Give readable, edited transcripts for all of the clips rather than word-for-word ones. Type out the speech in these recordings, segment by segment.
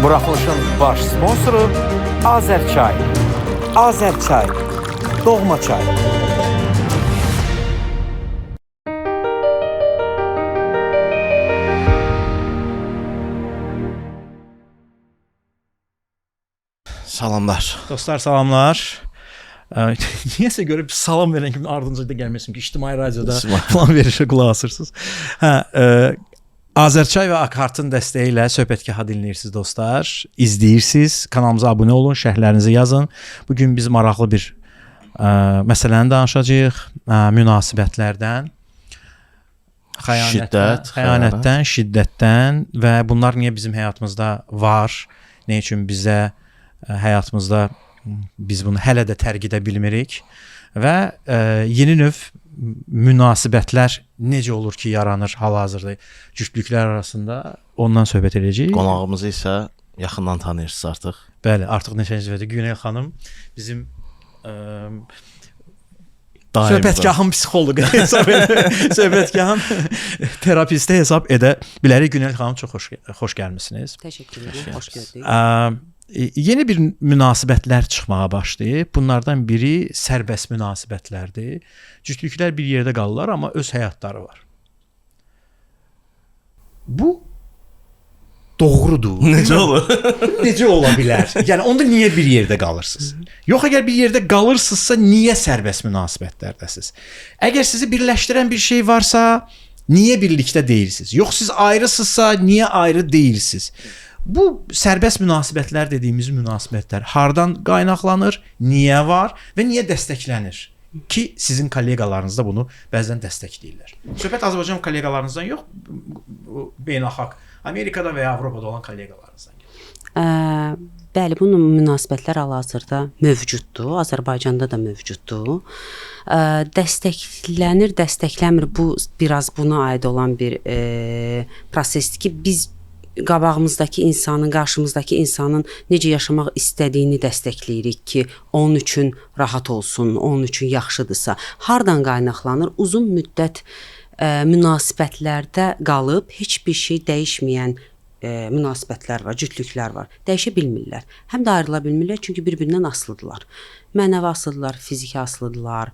Buraxılışın baş sponsoru Azərçay. Azərçay, doğma çay. Salamlar. Dostlar salamlar. Niyəsə görə bir salam verən kimi ardınca da gəlməsin ki, ictimai radioda falan verişə qulaq asırsınız. Azərçay və Akartın dəstəyi ilə söhbətgaha dinləyirsiniz dostlar. İzləyirsiniz. Kanalımıza abunə olun, şərhlərinizi yazın. Bugün biz maraqlı bir məsələni danışacağıq. Münasibətlərdən, xəyanətdən, şiddətdən və bunlar niyə bizim həyatımızda var? Nə üçün bizə həyatımızda biz bunu hələ də tərk edə bilmirik və yeni növ münasibətlər necə olur ki, yaranır hal-hazırda cütlüklər arasında, ondan söhbət edəcəyik. Qonağımızı isə yaxından tanıyırsınız artıq. Bəli, artıq neçənci dəfədir Günel xanım bizim söhbətgahın psixoloqu hesab edir. Söhbətgahın terapisti hesab edə bilərik. Günel xanım çox xoş gəlmisiniz. Təşəkkür edirəm, xoş gördük. Yeni bir münasibətlər çıxmağa başlayıb. Bunlardan biri sərbəst münasibətlərdir. Cütlüklər bir yerdə qalırlar, amma öz həyatları var. Bu doğrudur. Necə olur? Necə ola bilər? Yəni onda niyə bir yerdə qalırsınız? Yox, əgər bir yerdə qalırsınızsa, niyə sərbəst münasibətlərdəsiniz? Əgər sizi birləşdirən bir şey varsa, niyə birlikdə deyilsiniz? Yox, siz ayrısınızsa, niyə ayrı deyilsiniz? Bu sərbəst münasibətlər dediyimiz münasibətlər hardan qaynaqlanır, niyə var və niyə dəstəklənir? Ki sizin kolleqalarınız da bunu bəzən dəstəkləyirlər. Söhbət Azərbaycan kolleqalarınızdan yox, beynəlxalq Amerikada və ya Avropada olan kolleqalarınızdan gəlir. Bəli, bunun münasibətlər hal-hazırda mövcuddur. Azərbaycanda da mövcuddur. Dəstəklənir, dəstəkləmir. Bu biraz buna aid olan bir prosesdir ki, biz qabağımızdakı insanın, qarşımızdakı insanın necə yaşamaq istədiyini dəstəkləyirik ki, onun üçün rahat olsun, onun üçün yaxşıdırsa. Hardan qaynaqlanır? Uzun müddət münasibətlərdə qalıb heç bir şey dəyişməyən münasibətlər var, cütlüklər var. Dəyişə bilmirlər. Həm də ayrıla bilmirlər, çünki bir-birindən asılıdırlar. Mənəvi asılıdırlar, fiziki asılıdırlar.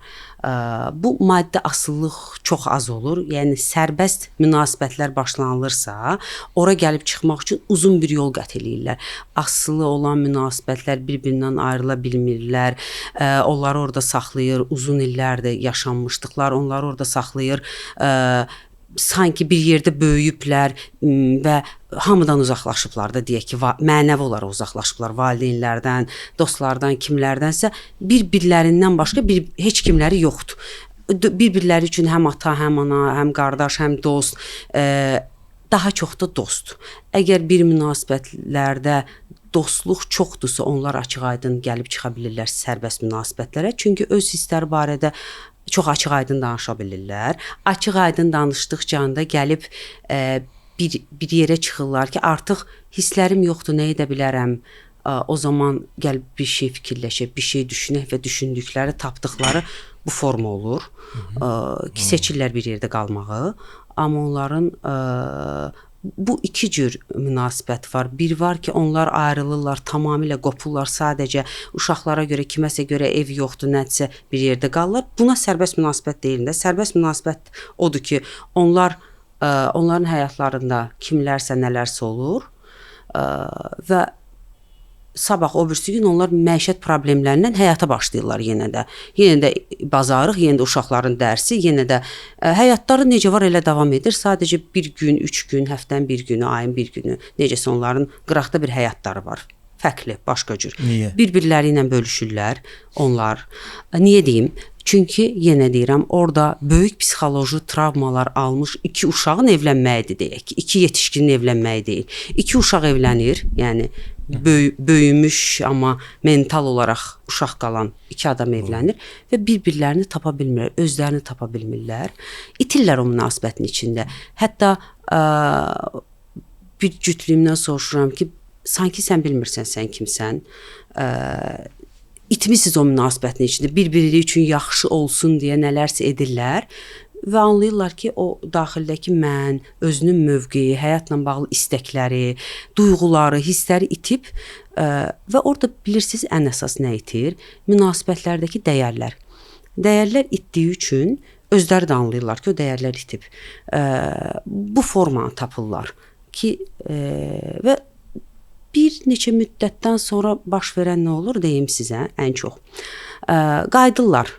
Bu maddi asılılıq çox az olur. Yəni sərbəst münasibətlər başlanılırsa, ora gəlib çıxmaq üçün uzun bir yol qət eləyirlər. Asılı olan münasibətlər bir-birindən ayrıla bilmirlər. Onları orada saxlayır, uzun illərdir yaşanmışdıqlar, onları orada saxlayır. Sanki bir yerdə böyüyüblər və hamıdan uzaqlaşıblar da deyək ki, mənəvi olaraq uzaqlaşıblar, valideynlərdən, dostlardan, kimlərdənsə bir-birlərindən başqa heç kimləri yoxdur. Bir-birləri üçün həm ata, həm ana, həm qardaş, həm dost, daha çox da dost. Əgər bir münasibətlərdə dostluq çoxdursa, onlar açıq-aydın gəlib çıxa bilirlər sərbəst münasibətlərə, çünki öz hissləri barədə çox açıq-aydın danışa bilirlər. Açıq-aydın danışdıqca da gəlib bir yerə çıxırlar ki, artıq hisslərim yoxdur, nə edə bilərəm? O zaman gəlib bir şey fikirləşib, bir şey düşünək və düşündükləri, tapdıqları bu forma olur. Ki, seçirlər bir yerdə qalmağı. Amma onların bu iki cür münasibət var. Bir var ki, onlar ayrılırlar, tamamilə qopurlar, sadəcə uşaqlara görə, kiməsə görə ev yoxdur, nədirsə bir yerdə qalırlar. Buna sərbəst münasibət deyilində. Sərbəst münasibət odur ki, onların həyatlarında kimlərsə, nələrsə olur və sabah o birisi gün onlar məişət problemlərindən həyata başlayırlar yenə də. Yenə də bazarıq, yenə də uşaqların dərsi, yenə də həyatları necə var elə davam edir. Sadəcə bir gün, 3 gün, həftənin bir günü, ayın bir günü, necəsə onların qıraqda bir həyatları var. Fərqli, başqa cür. Niyə? Bir-birləri ilə bölüşürlər onlar. Niyə deyim? Çünki yenə deyirəm, orada böyük psixoloji travmalar almış iki uşağın evlənməyidir deyək ki, iki yetişkinin evlənməyi deyil. İki uşaq evlənir, yəni böyümüş amma mental olaraq uşaq qalan iki adam evlənir və bir-birlərini tapa bilmirlər, özlərini tapa bilmirlər. İtirlər o münasibətin içində. Hətta bir cütlüyümdən soruşuram ki, sanki sən bilmirsən sən kimsən, itmisiniz o münasibətin içində, bir-biri üçün yaxşı olsun deyə nələrsə edirlər. və anlayırlar ki, o daxildəki mən, özünün mövqeyi, həyatla bağlı istəkləri, duyğuları, hissləri itib və orada bilirsiniz ən əsas nə itir? Münasibətlərdəki dəyərlər. Dəyərlər itdiyi üçün özləri də anlayırlar ki, o dəyərlər itib. Bu formanı tapırlar ki, və bir neçə müddətdən sonra baş verən nə olur deyim sizə ən çox. Qayıdırlar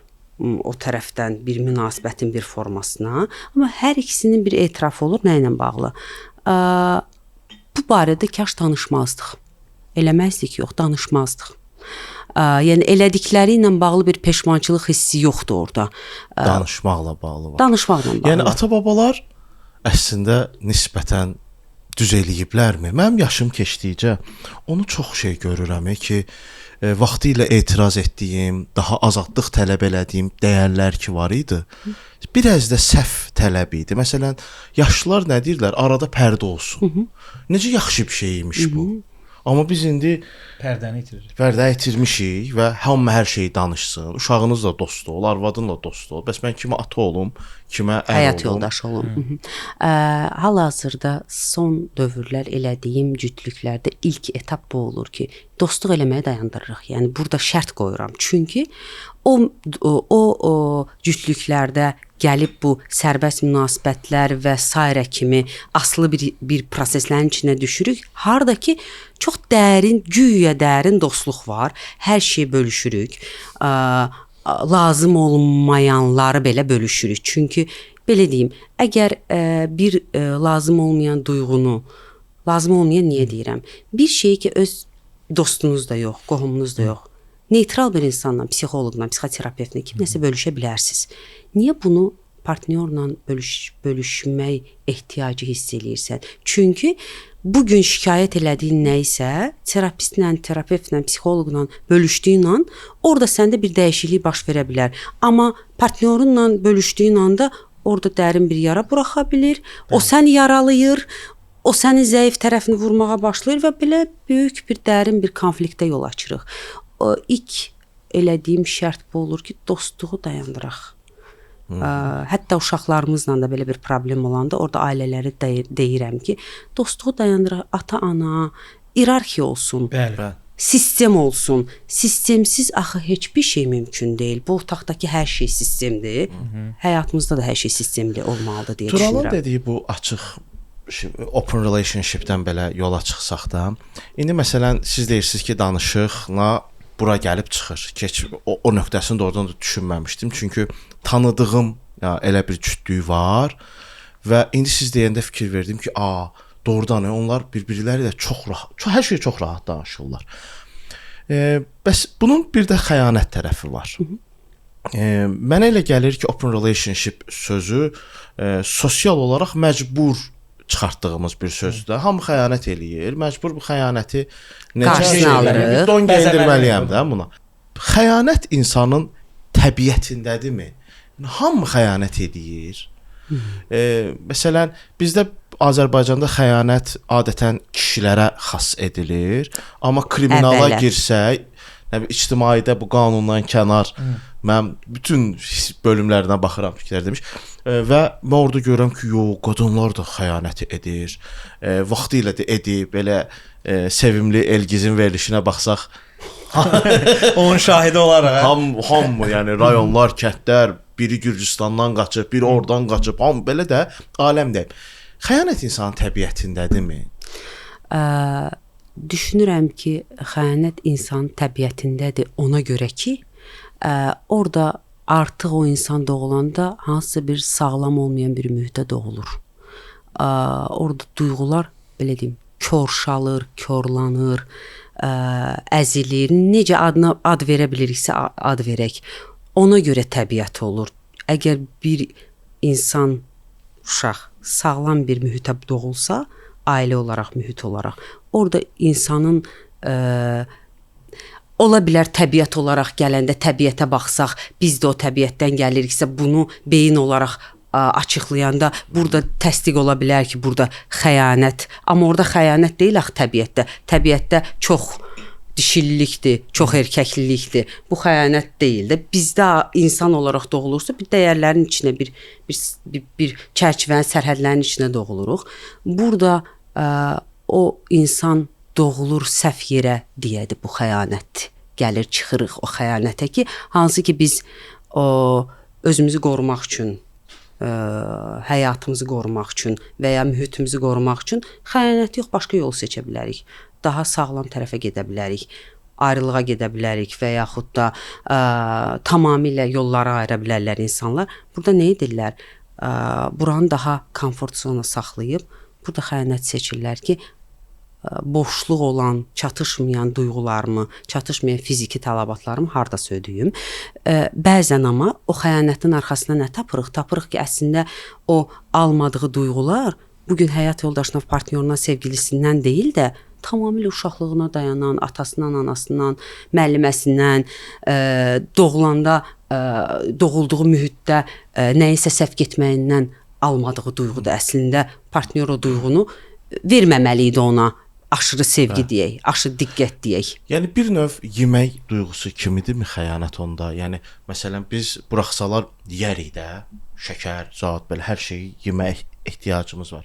o tərəfdən bir münasibətin bir formasına, amma hər ikisinin bir etirafı olur nə ilə bağlı. Bu barədə kaş danışmazdıq. Eləməzdik, yox, danışmazdıq. Yəni elədikləri ilə bağlı bir peşmançılıq hissi yoxdur orada. Danışmaqla bağlı var. Danışmaqla bağlı. Yəni ata-babalar əslində nisbətən düz eləyiblərmi? Mənim yaşım keçdikcə onu çox şey görürəm ki, vaxtilə etiraz etdiyim, daha azadlıq tələb elədiyim dəyərlər ki var idi. Biraz da səhv tələb idi. Məsələn, yaşlılar nə deyirlər? Arada pərdə olsun. Necə yaxşı bir şey imiş bu. Amma biz indi Pərdəni itiririk. pərdə itirmişik və hamı hər şeyi danışsın. Uşağınızla dost ol, arvadınla dost ol. Bəs mən kimə ata olum, kimə ər həyat olum? yoldaşı olum. Hal-hazırda son dövrlər elədiyim cütlüklərdə ilk etap bu olur ki, dostluq eləməyi dayandırırıq. Yəni burada şərt qoyuram. Çünki o cütlüklərdə gəlib bu sərbəst münasibətlər və sairə kimi asılı bir proseslərin içinə düşürük. Harda ki çox dərin, güya dərin dostluq var. Hər şeyi bölüşürük. Lazım olmayanları belə bölüşürük. Çünki belə deyim, əgər bir lazım olmayan duyğunu, lazım olmayan niyə deyirəm? Bir şeyi ki öz dostunuz da yox, qohumunuz da yox. Neytral bir insanla, psixoloqla, psixoterapevtlə kimləsə bölüşə bilərsiniz. Niyə bunu partnyorla bölüşmək ehtiyacı hiss eləyirsən? Çünki bu gün şikayət elədiyin nə isə terapistlə, terapevtlə, psixoloqla bölüşdüyün an orada səndə bir dəyişiklik baş verə bilər. Amma partnyorunla bölüşdüyün anda orada dərin bir yara buraxa bilir. O səni yaralayır. O sənin zəif tərəfini vurmağa başlayır və belə böyük bir dərin bir konfliktə yol açırıq. İlk elədiyim şərt bu olur ki, dostluğu dayandıraq. Hətta uşaqlarımızla da belə bir problem olanda orada ailələri deyirəm ki, dostluğu dayandıraq, ata-ana, iyerarxiya olsun. Bəli. Sistem olsun. Sistemsiz axı heç bir şey mümkün deyil. Bu otaqdakı hər şey sistemdir. Həyatımızda da hər şey sistemli olmalıdır deyə düşünürəm. Turalın dediyi bu açıq open relationship-dən belə yola çıxsaq da, indi məsələn siz deyirsiniz ki, danışıqla bura gəlib çıxır. Keç o nöqtəsini də oradan da düşünməmişdim. Çünki tanıdığım elə bir cütlük var və indi siz deyəndə fikir verdim ki, doğrudan onlar bir-birləri ilə çox rahat, hər şey çox rahat danışırlar. Bəs bunun bir də xəyanət tərəfi var. Mənə elə gəlir ki, open relationship sözü sosial olaraq məcbur çıxartdığımız bir sözdür. Hamı xəyanət eləyir, məcbur bu xəyanəti qarşısını alırıq. Don geyindirməliyəm də buna. Xəyanət insanın təbiətindədirmi? Hamı xəyanət edir. Məsələn, bizdə Azərbaycanda xəyanət adətən kişilərə xas edilir, amma kriminala girsək, ictimaidə bu qanundan kənar mən bütün bölümlərinə baxıram, fikirlər demiş və mən orada görürəm ki, qadınlar da xəyanət edir. Vaxtilə də edib, belə sevimli Elgizin verilişinə baxsaq, onun şahidi olaraq. Hamı, yəni rayonlar, kəndlər, biri Gürcüstandan qaçıb, biri oradan qaçıb, hamı belə də aləmdəyib. Xəyanət insanın təbiətindədirmi? Düşünürəm ki, xəyanət insanın təbiətindədir ona görə ki, orada artıq o insan doğulanda hansısa bir sağlam olmayan bir mühitə doğulur. Orada duyğular, belə deyim, korşalır, korlanır, əzilir. Necə adına ad verə biliriksə ad verək. Ona görə təbiət olur. Əgər bir insan, uşaq sağlam bir mühitə doğulsa, ailə olaraq, mühit olaraq, orada insanın ola bilər təbiət olaraq gələndə təbiətə baxsaq, biz də o təbiətdən gəliriksə, bunu beyin olaraq açıqlayanda burada təsdiq ola bilər ki, burada xəyanət, amma orada xəyanət deyil axı təbiətdə. Təbiətdə çox dişillikdir, çox erkəklilikdir. Bu xəyanət deyil də. Bizdə insan olaraq doğulursa bir dəyərlərin içinə bir çərçivənin, sərhədlərin içinə doğuluruq. Burada o insan doğulur səhv yerə deyədir bu xəyanət. Gəlir çıxırıq o xəyanətə ki, hansı ki biz o özümüzü qorumaq üçün, həyatımızı qorumaq üçün və ya mühitimizi qorumaq üçün xəyanət yox, başqa yol seçə bilərik. Daha sağlam tərəfə gedə bilərik, ayrılığa gedə bilərik və yaxud da tamamilə yolları ayıra bilərlər insanlar. Burada nə edirlər? Buranı daha komfort zona saxlayıb, burada xəyanət seçirlər ki, boşluq olan, çatışmayan duyğularımı, çatışmayan fiziki tələbatlarımı hardasa ödəyim. Bəzən amma o xəyanətin arxasında nə tapırıq? Tapırıq ki, əslində o almadığı duyğular bugün həyat yoldaşına, partnyoruna, sevgilisindən deyil də tamamilə uşaqlığına dayanan, atasından, anasından, müəlliməsindən, doğulanda, doğulduğu mühitdə nəyisə səhv getməyindən almadığı duyğudur. Əslində partnyor o duyğunu verməməli idi ona. Aşırı sevgi deyək, aşırı diqqət deyək. Yəni bir növ yemək duyğusu kimidirmi xəyanət onda? Yəni məsələn biz buraxsalar yeyərik də, şəkər, zat belə hər şeyi yemək ehtiyacımız var.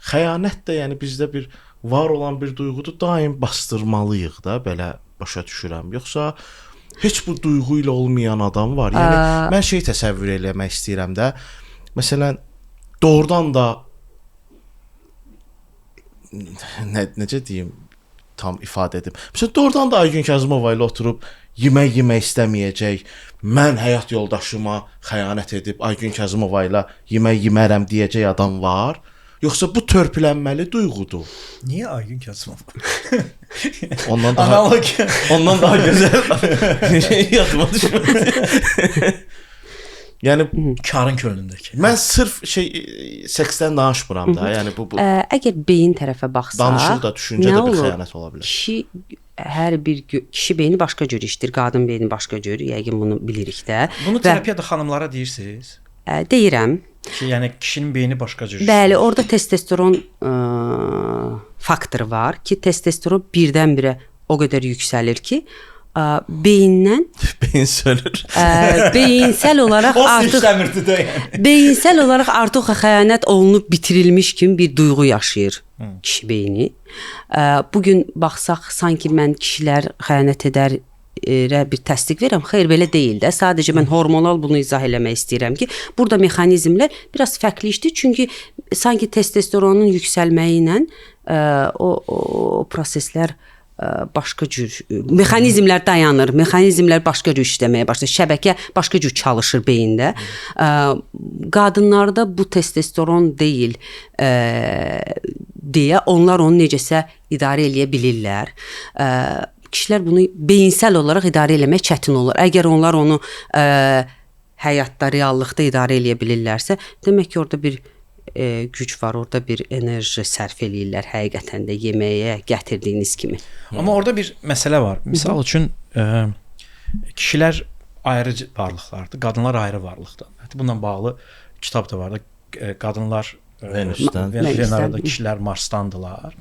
Xəyanət də yəni bizdə bir var olan bir duyğudur, daim bastırmalıyıq da, belə başa düşürəm. Yoxsa heç bu duyğu ilə olmayan adam var. Yəni mən şey təsəvvür eləmək istəyirəm də. Məsələn, doğrudan da necə deyim, tam ifadə edim. Məsələn, doğrudan da Aygün Kazımova ilə oturub yemək istəməyəcək, mən həyat yoldaşıma xəyanət edib Aygün Kazımova ilə yemək yemərəm deyəcək adam var. Yoxsa bu törpülənməli duyğudur. Niyə Aygün Kazımova? Ondan daha gözəl yadıma düşmədi. Yəni karın könlündəki. Mən sırf seksdən danışmıram da. Yəni bu əgər beyin tərəfə baxsaq, danışıq da düşüncə də bir xəyanət ola bilər. Hər bir kişi beyni başqa cür işdir, qadın beyni başqa cür. Yəqin bunu bilirik də. Bunu terapiyada xanımlara deyirsiniz? Deyirəm. Ki, yəni kişinin beyni başqa cür. Bəli, orada testosteron faktoru var ki, testosteron birdən-birə o qədər yüksəlir ki, beyindən beyin sönür. Beyinsel olaraq artıq xəyanət olunub bitirilmiş kimi bir duyğu yaşayır kişi beyni. Bugün baxsaq sanki mən kişilər xəyanət edər bir təsdiq verirəm. Xeyr, belə deyil də. Sadəcə mən hormonal bunu izah eləmək istəyirəm ki, burada mexanizmlər biraz fərqli işdir. Çünki sanki testosteronun yüksəlməyi ilə o proseslər başqa cür mexanizmlər dayanır, mexanizmlər başqa cür işləməyə başlayır, şəbəkə başqa cür çalışır beyində. Qadınlarda bu testosteron deyil deyə onlar onu necəsə idarə eləyə bilirlər. Kişilər bunu beyinsel olaraq idarə eləmək çətin olur. Əgər onlar onu həyatda, reallıqda idarə eləyə bilirlərsə, demək ki, orada bir güc var, orada bir enerji sərf eləyirlər həqiqətən də yeməyə gətirdiyiniz kimi. Amma orada bir məsələ var. Misal üçün kişilər ayrı varlıqlardır, qadınlar ayrı varlıqdır. Bununla bağlı kitab da var da, qadınlar Venüsdən, kişilər Marsdandılar.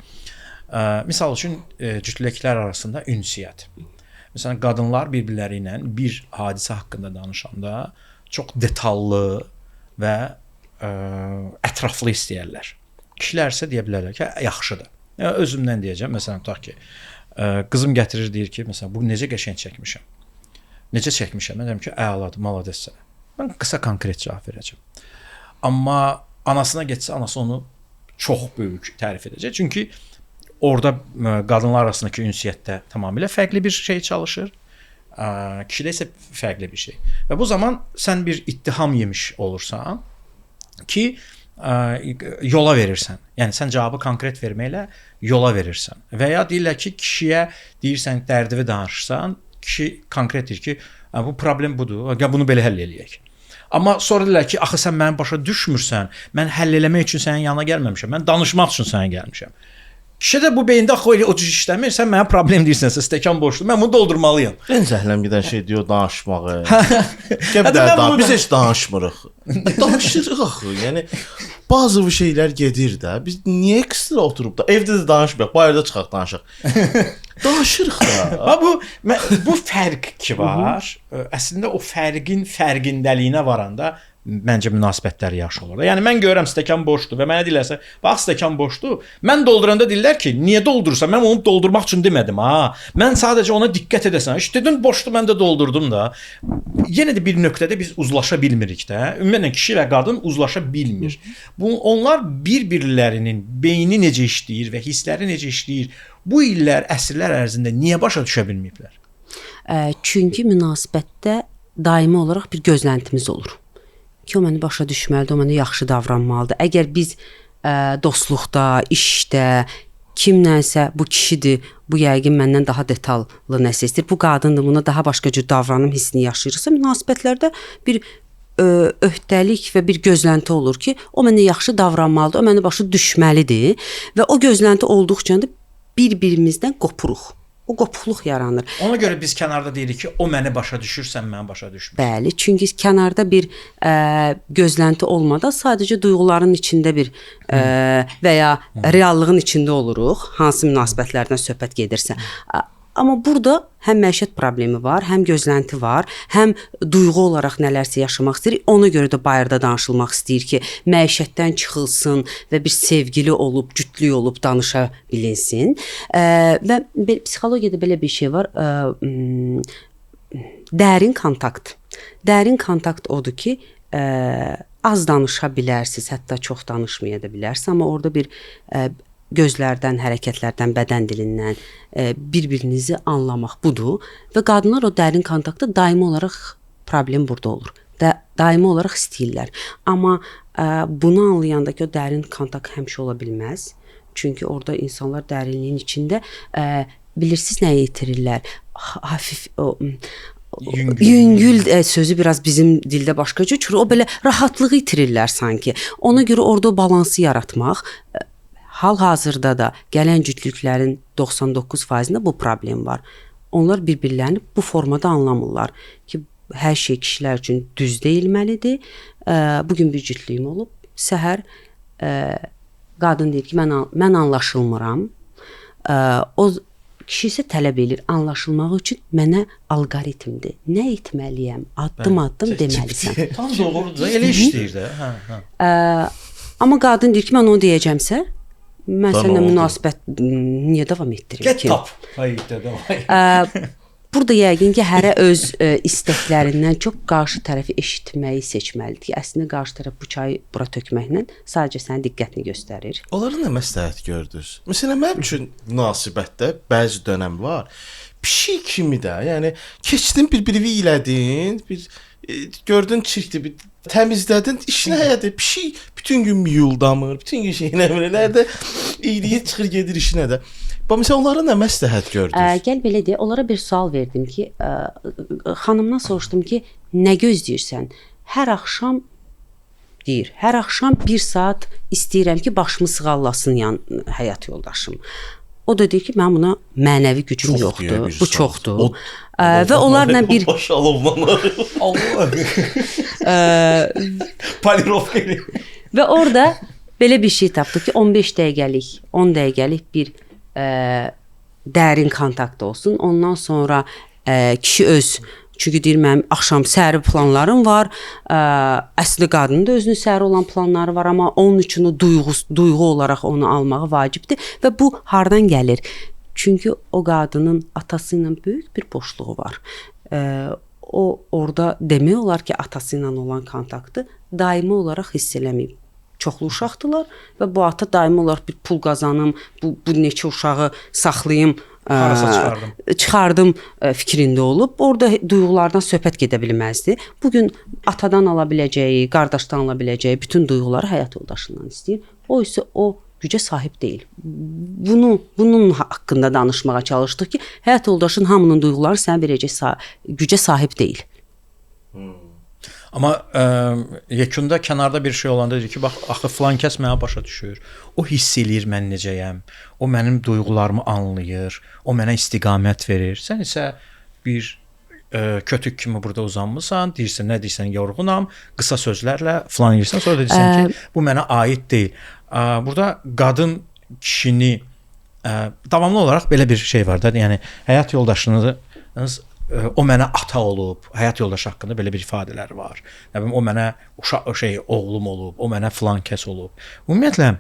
Misal üçün cütləklər arasında ünsiyyət. Məsələn, qadınlar bir-birləri ilə bir hadisə haqqında danışanda çox detallı və ətraflı istəyərlər. Kişilər isə deyə bilərlər ki, yaxşıdır. Özümdən deyəcəm, məsələn, tutaq ki, qızım gətirir, deyir ki, məsələn, bu necə qəşəng çəkmişəm. Necə çəkmişəm? Mən deyirəm ki, əladır, malades sənə. Mən qısa konkret cavab verəcəm. Amma anasına getsə, anası onu çox böyük tərif edəcək. Çünki orada qadınlar arasındakı ünsiyyətdə tamamilə fərqli bir şey çalışır. Kişidə isə fərqli bir şey. Və bu zaman sən bir ittiham yemiş olursan ki, yola verirsən. Yəni sən cavabı konkret verməklə yola verirsən. Və ya deyirlər ki, kişiyə deyirsən, dərdini danışırsan, kişi konkret deyir ki, bu problem budur, bunu belə həll eləyək. Amma sonra deyirlər ki, axı sən məni başa düşmürsən, mən həll eləmək üçün sənin yanına gəlməmişəm, mən danışmaq üçün sənə gəlmişəm. Kişidə bu beyində xeyli o cür işləmir, sən mənə problem deyirsənsə, stəkan boşdur, mən bunu doldurmalıyam. Ən zəhləm gedən şey deyir, danışmağı. Biz heç danışmırıq. Danışırıq axı. Yəni bazı bir şeylər gedir də. Biz niyə ekstra oturub da evdə də danışmırıq, bayırda çıxaq danışaq. Danışırıq da. Ha bu fərq ki var. Əslində o fərqindəliyinə varanda məncə münasibətlər yaxşı olur. Yəni mən görürəm stəkan boşdur və mənə deyirlərsə, bax stəkan boşdur. Mən dolduranda deyirlər ki, niyə doldurursan? Mən onu doldurmaq üçün demədim ha. Mən sadəcə ona diqqət edəsən. İşte dedin boşdur, mən də doldurdum da. Yenə də bir nöqtədə biz uzlaşa bilmirik də. Ümumiyyətlə kişi və qadın uzlaşa bilmir. Onlar bir-birlərinin beyni necə işləyir və hissləri necə işləyir, bu illər, əsrlər ərzində niyə başa düşə bilməyiblər? Çünki münasibətdə daimi olaraq bir gözləntimiz olur. Ki, o məni başa düşməlidir, o mənə yaxşı davranmalıdır. Əgər biz dostluqda, işdə, kimlənsə bu kişidir, bu yəqin məndən daha detallı nəsə istəyir, bu qadındır, buna daha başqa cür davranım hissini yaşayırsa, münasibətlərdə bir öhdəlik və bir gözlənti olur ki, o mənə yaxşı davranmalıdır, o mənə başa düşməlidir və o gözlənti olduqca da bir-birimizdən qopuruq. O qopuqluq yaranır. Ona görə biz kənarda deyirik ki, o məni başa düşür, sən məni başa düşmürsən. Bəli, çünki kənarda bir gözlənti olmadan sadəcə duyğuların içində bir və ya reallığın içində oluruq, hansı münasibətlərdən söhbət gedirsə. Amma burada həm məişət problemi var, həm gözlənti var, həm duyğu olaraq nələrsə yaşamaq istəyir. Ona görə də bayırda danışılmaq istəyir ki, məişətdən çıxılsın və bir sevgili olub, cütlük olub danışa bilinsin. Və psixologiyada belə bir şey var. Dərin kontakt. Dərin kontakt odur ki, az danışa bilərsiniz, hətta çox danışmaya da bilərsiniz, amma orada bir gözlərdən, hərəkətlərdən, bədən dilindən bir-birinizi anlamaq budur və qadınlar o dərin kontaktda daimi olaraq problem burada olur. Daimi olaraq istəyirlər. Amma bunu anlayanda ki, o dərin kontakt həmişə ola bilməz. Çünki orada insanlar dərinliyin içində bilirsiniz nəyi itirirlər? Hafif yüngül sözü biraz bizim dildə başqa cür. Çünki o belə rahatlığı itirirlər sanki. Ona görə orada o balansı yaratmaq hal-hazırda da gələn cütlüklərin 99%-də bu problem var. Onlar bir-birlərini bu formada anlamırlar ki, hər şey kişilər üçün düz deyilməlidir. Bugün bir cütlüyüm olub, səhər qadın deyir ki, mən anlaşılmıram. O kişi isə tələb edir anlaşılmaq üçün mənə alqoritmdir. Nə etməliyəm? Addım-addım deməlisən. Tam doğrudur. Elə işləyir də. Amma qadın deyir ki, mən onu deyəcəmsə, mən səninlə münasibət niyə davam etdirim ki? Get tap. Burada yəqin ki, hərə öz istəklərindən çox qarşı tərəfi eşitməyi seçməlidir ki, əslində qarşı tərəf bu çayı bura tökməklə sadəcə sənin diqqətini göstərir. Onlara nə məsləhət gördünüz? Məsələn, mənim üçün münasibətdə bəzi dönəm var. Pişik kimi də, yəni keçdin bir-birini elədin, gördün çirkdir, təmizlədin, işinə həyatı pişik bütün gün miyuldamır, bütün gün şeyinə nerede iyiliyə çıxır gedir işinə də. Məsələn, onlara nə məsləhət gördünüz? Gəl belə deyə, onlara bir sual verdim ki, xanımdan soruşdum ki, nə gözləyirsən? Hər axşam deyir, hər axşam 1 saat istəyirəm ki, başımı sığallasın həyat yoldaşım. O da deyir ki, mən buna mənəvi gücüm yoxdur, bu çoxdur. Və onlarla bir... Polirovka. Və orada belə bir şey tapdıq ki, 15 dəqiqəlik, 10 dəqiqəlik bir dərin kontakt olsun. Ondan sonra kişi öz, çünki deyir mənim axşam səhəri planlarım var. Əslində qadının da özünün səhəri olan planları var, amma onun üçün o duyğu olaraq onu almağı vacibdir və bu hardan gəlir? Çünki o qadının atası ilə böyük bir boşluğu var. O orada demək olar ki, atası ilə olan kontaktı daimi olaraq hiss eləməyib. Çoxlu uşaqdılar və bu ata daimi olaraq bir pul qazanım, bu neçə uşağı saxlayım, çıxardım fikrində olub. Orada duyğulardan söhbət gedə bilməzdi. Bugün atadan ala biləcəyi, qardaşdan ala biləcəyi bütün duyğuları həyat yoldaşından istəyir. O isə o gücə sahib deyil. Bunun haqqında danışmağa çalışdıq ki, həyat yoldaşın hamının duyğuları sənə verəcək gücə sahib deyil. Amma yekunda kənarda bir şey olanda deyir ki, bax, axı filan kəs mənə başa düşür. O hiss eləyir mən necəyəm. O mənim duyğularımı anlayır. O mənə istiqamət verir. Sən isə bir kötük kimi burada uzanmısan, deyirsən, nə deyirsən, yorğunam, qısa sözlərlə falan deyirsən, sonra da deyirsən ki, bu mənə aid deyil. Burada qadın kişini davamlı olaraq belə bir şey var da, yəni həyat yoldaşınız o mənə ata olub, həyat yoldaşı haqqında belə bir ifadələr var. Nə bilim, o mənə oğlum olub, o mənə filan kəs olub. Ümumiyyətlə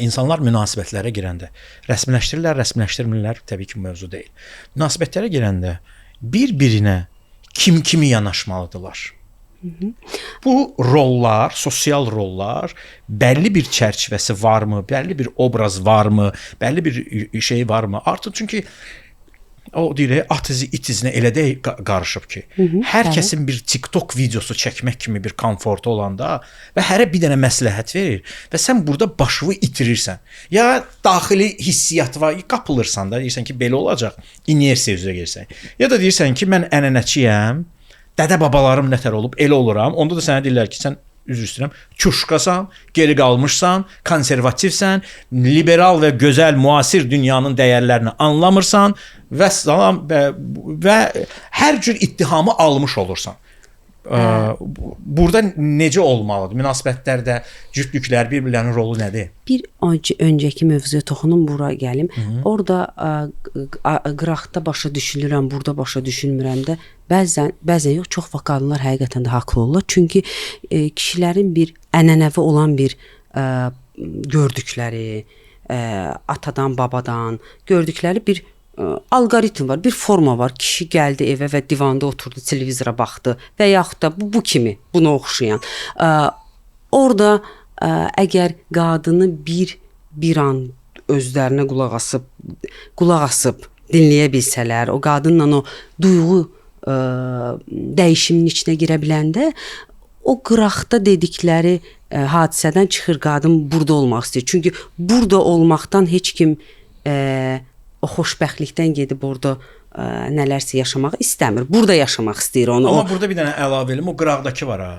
insanlar münasibətlərə girəndə rəsmiləşdirirlər, rəsmiləşdirmirlər, təbii ki, mövzu deyil. Münasibətlərə girəndə bir-birinə kimi yanaşmalıdırlar. Bu rollar, sosial rollar bəlli bir çərçivəsi varmı, bəlli bir obraz varmı, bəlli bir şey varmı? Artıq çünki o deyir, at izi it izinə elə də qarışıb ki, hər kəsin bir TikTok videosu çəkmək kimi bir komfortu olanda və hərə bir dənə məsləhət verir və sən burada başını itirirsən. Ya daxili hissiyat var, qapılırsan da, deyirsən ki, belə olacaq, inersiya üzrə gəlirsən. Ya da deyirsən ki, mən ənənəçiyəm, dədə babalarım nətər olub, elə oluram. Onda da sənə deyirlər ki, sən üzr istəyirəm, çuşqasan, geri qalmışsan, konservativsən, liberal və gözəl müasir dünyanın dəyərlərini anlamırsan və hər cür ittihamı almış olursan. Burada necə olmalıdır? Münasibətlərdə cütlüklər, bir-birlərinin rolu nədir? Bir öncəki mövzuya toxunum, bura gəlim. Orada qıraqda başa düşülürəm, burada başa düşülmürəm də. Bəzən yox, çox vaxt qadınlar həqiqətən də haqlı olurlar. Çünki kişilərin bir ənənəvi olan bir gördükləri, atadan, babadan gördükləri bir alqoritm var, bir forma var. Kişi gəldi evə və divanda oturdu, televizora baxdı və yaxud da bu kimi, buna oxşayan. Orada əgər qadını bir an özlərinə qulaq asıb dinləyə bilsələr, o qadınla o duyğu dəyişiminin içinə girə biləndə o qıraqda dedikləri hadisədən çıxır, qadın burada olmaq istəyir. Çünki burada olmaqdan heç kim o xoşbəxtlikdən gedib orada nələrsə yaşamaq istəmir. Burada yaşamaq istəyir onu. Amma burada bir dənə əlavə elim, o qıraqdakı var ha.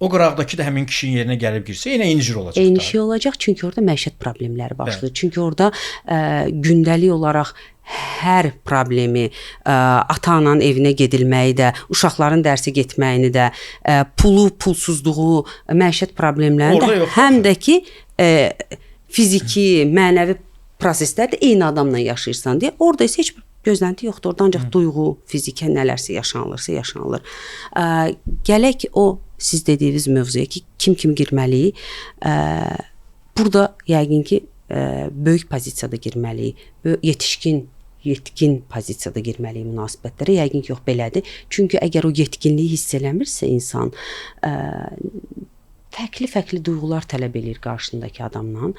O qıraqdakı da həmin kişinin yerinə gəlib girsə, yenə incir olacaq. Eyni şey olacaq, çünki orada məişət problemləri başlayır. Çünki orada gündəlik olaraq hər problemi, ata-ananın evinə gedilməyi də, uşaqların dərsə getməyini də, pulu, pulsuzluğu, məişət problemlərini də, həm də ki fiziki, mənəvi proseslər də eyni adamla yaşayırsan deyə, orada isə heç bir gözlənti yoxdur. Orada ancaq duyğu, fiziki nələrsə yaşanılır. Gələk o siz dediyiniz mövzuya ki, kim girməliyik. Burada yəqin ki, böyük pozisiyada girməliyik. Yetkin pozisiyada girməliyik münasibətlərə. Yəqin ki, yox, belədir. Çünki əgər o yetkinliyi hiss eləmirsə insan, fərqli duyğular tələb edir qarşısındakı adamdan.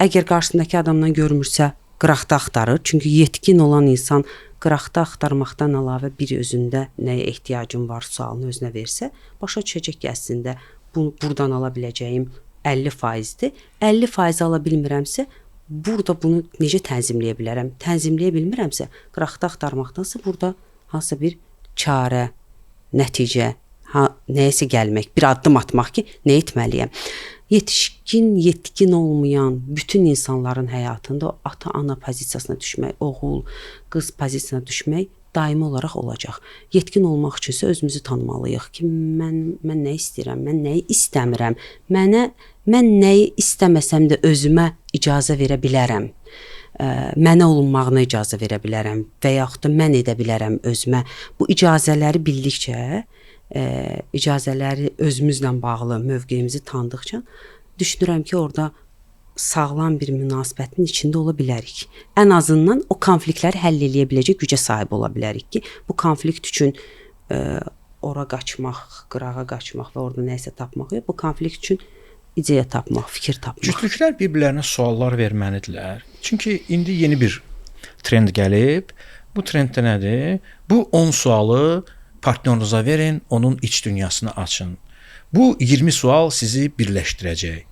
Əgər qarşısındakı adamdan görmürsə, qıraqda axtarır. Çünki yetkin olan insan qıraqda axtarmaqdan əlavə bir özündə nəyə ehtiyacın var sualını özünə versə, başa düşəcək ki, əslində buradan ala biləcəyim 50%-dir. 50% ala bilmirəmsə, burada bunu necə tənzimləyə bilərəm? Tənzimləyə bilmirəmsə, qıraqda axtarmaqdansa burada hansısa bir çarə, nəticə, nəyəsə gəlmək, bir addım atmaq ki, nə etməliyəm? Yetkin olmayan bütün insanların həyatında o ata-ana pozisiyasına düşmək, oğul, qız pozisiyasına düşmək daimi olaraq olacaq. Yetkin olmaq üçünsə özümüzü tanımalıyıq ki, mən nə istəyirəm, mən nəyi istəmirəm, mən nəyi istəməsəm də özümə icazə verə bilərəm, mənə olunmağına icazə verə bilərəm və yaxud da mən edə bilərəm özümə. Bu icazələri bildikcə, icazələri özümüzlə bağlı mövqeyimizi tanıdıqca düşünürəm ki, orada sağlam bir münasibətin içində ola bilərik. Ən azından o konfliktləri həll eləyə biləcək gücə sahib ola bilərik ki, bu konflikt üçün ora qaçmaq, qırağa qaçmaq və orada nəyisə tapmaq yox, bu konflikt üçün ideya tapmaq, fikir tapmaq. Cütlüklər bir-birlərinə suallar verməlidirlər. Çünki indi yeni bir trend gəlib. Bu trend də nədir? Bu 10 sualı partnyorunuza verin, onun iç dünyasını açın. Bu 20 sual sizi birləşdirəcək.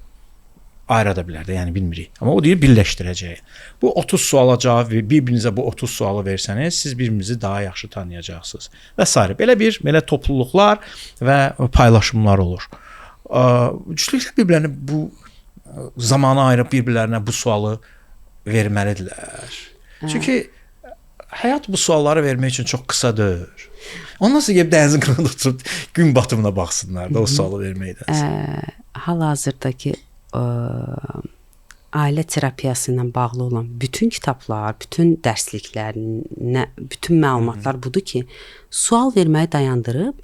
Ayrada bilər də, yəni bilmirik. Amma o deyir birləşdirəcək. Bu 30 suala cavab ver, bir-birinizə bu 30 sualı versəniz, siz bir-birinizi daha yaxşı tanıyacaqsınız. Və s. Belə topluluqlar və paylaşımlar olur. Cütlüklər bir-birlərinə bu zamanı ayırıb bir-birlərinə bu sualı verməlidirlər. Çünki həyat bu sualları vermək üçün çox qısadır. Ondan sonra gəlib dənizin qırağında oturub gün batımına baxsınlar da o sualı verməkdən. Hal-hazırdakı ailə terapiyası ilə bağlı olan bütün kitablar, bütün dərsliklərinə, bütün məlumatlar budur ki, sual verməyi dayandırıb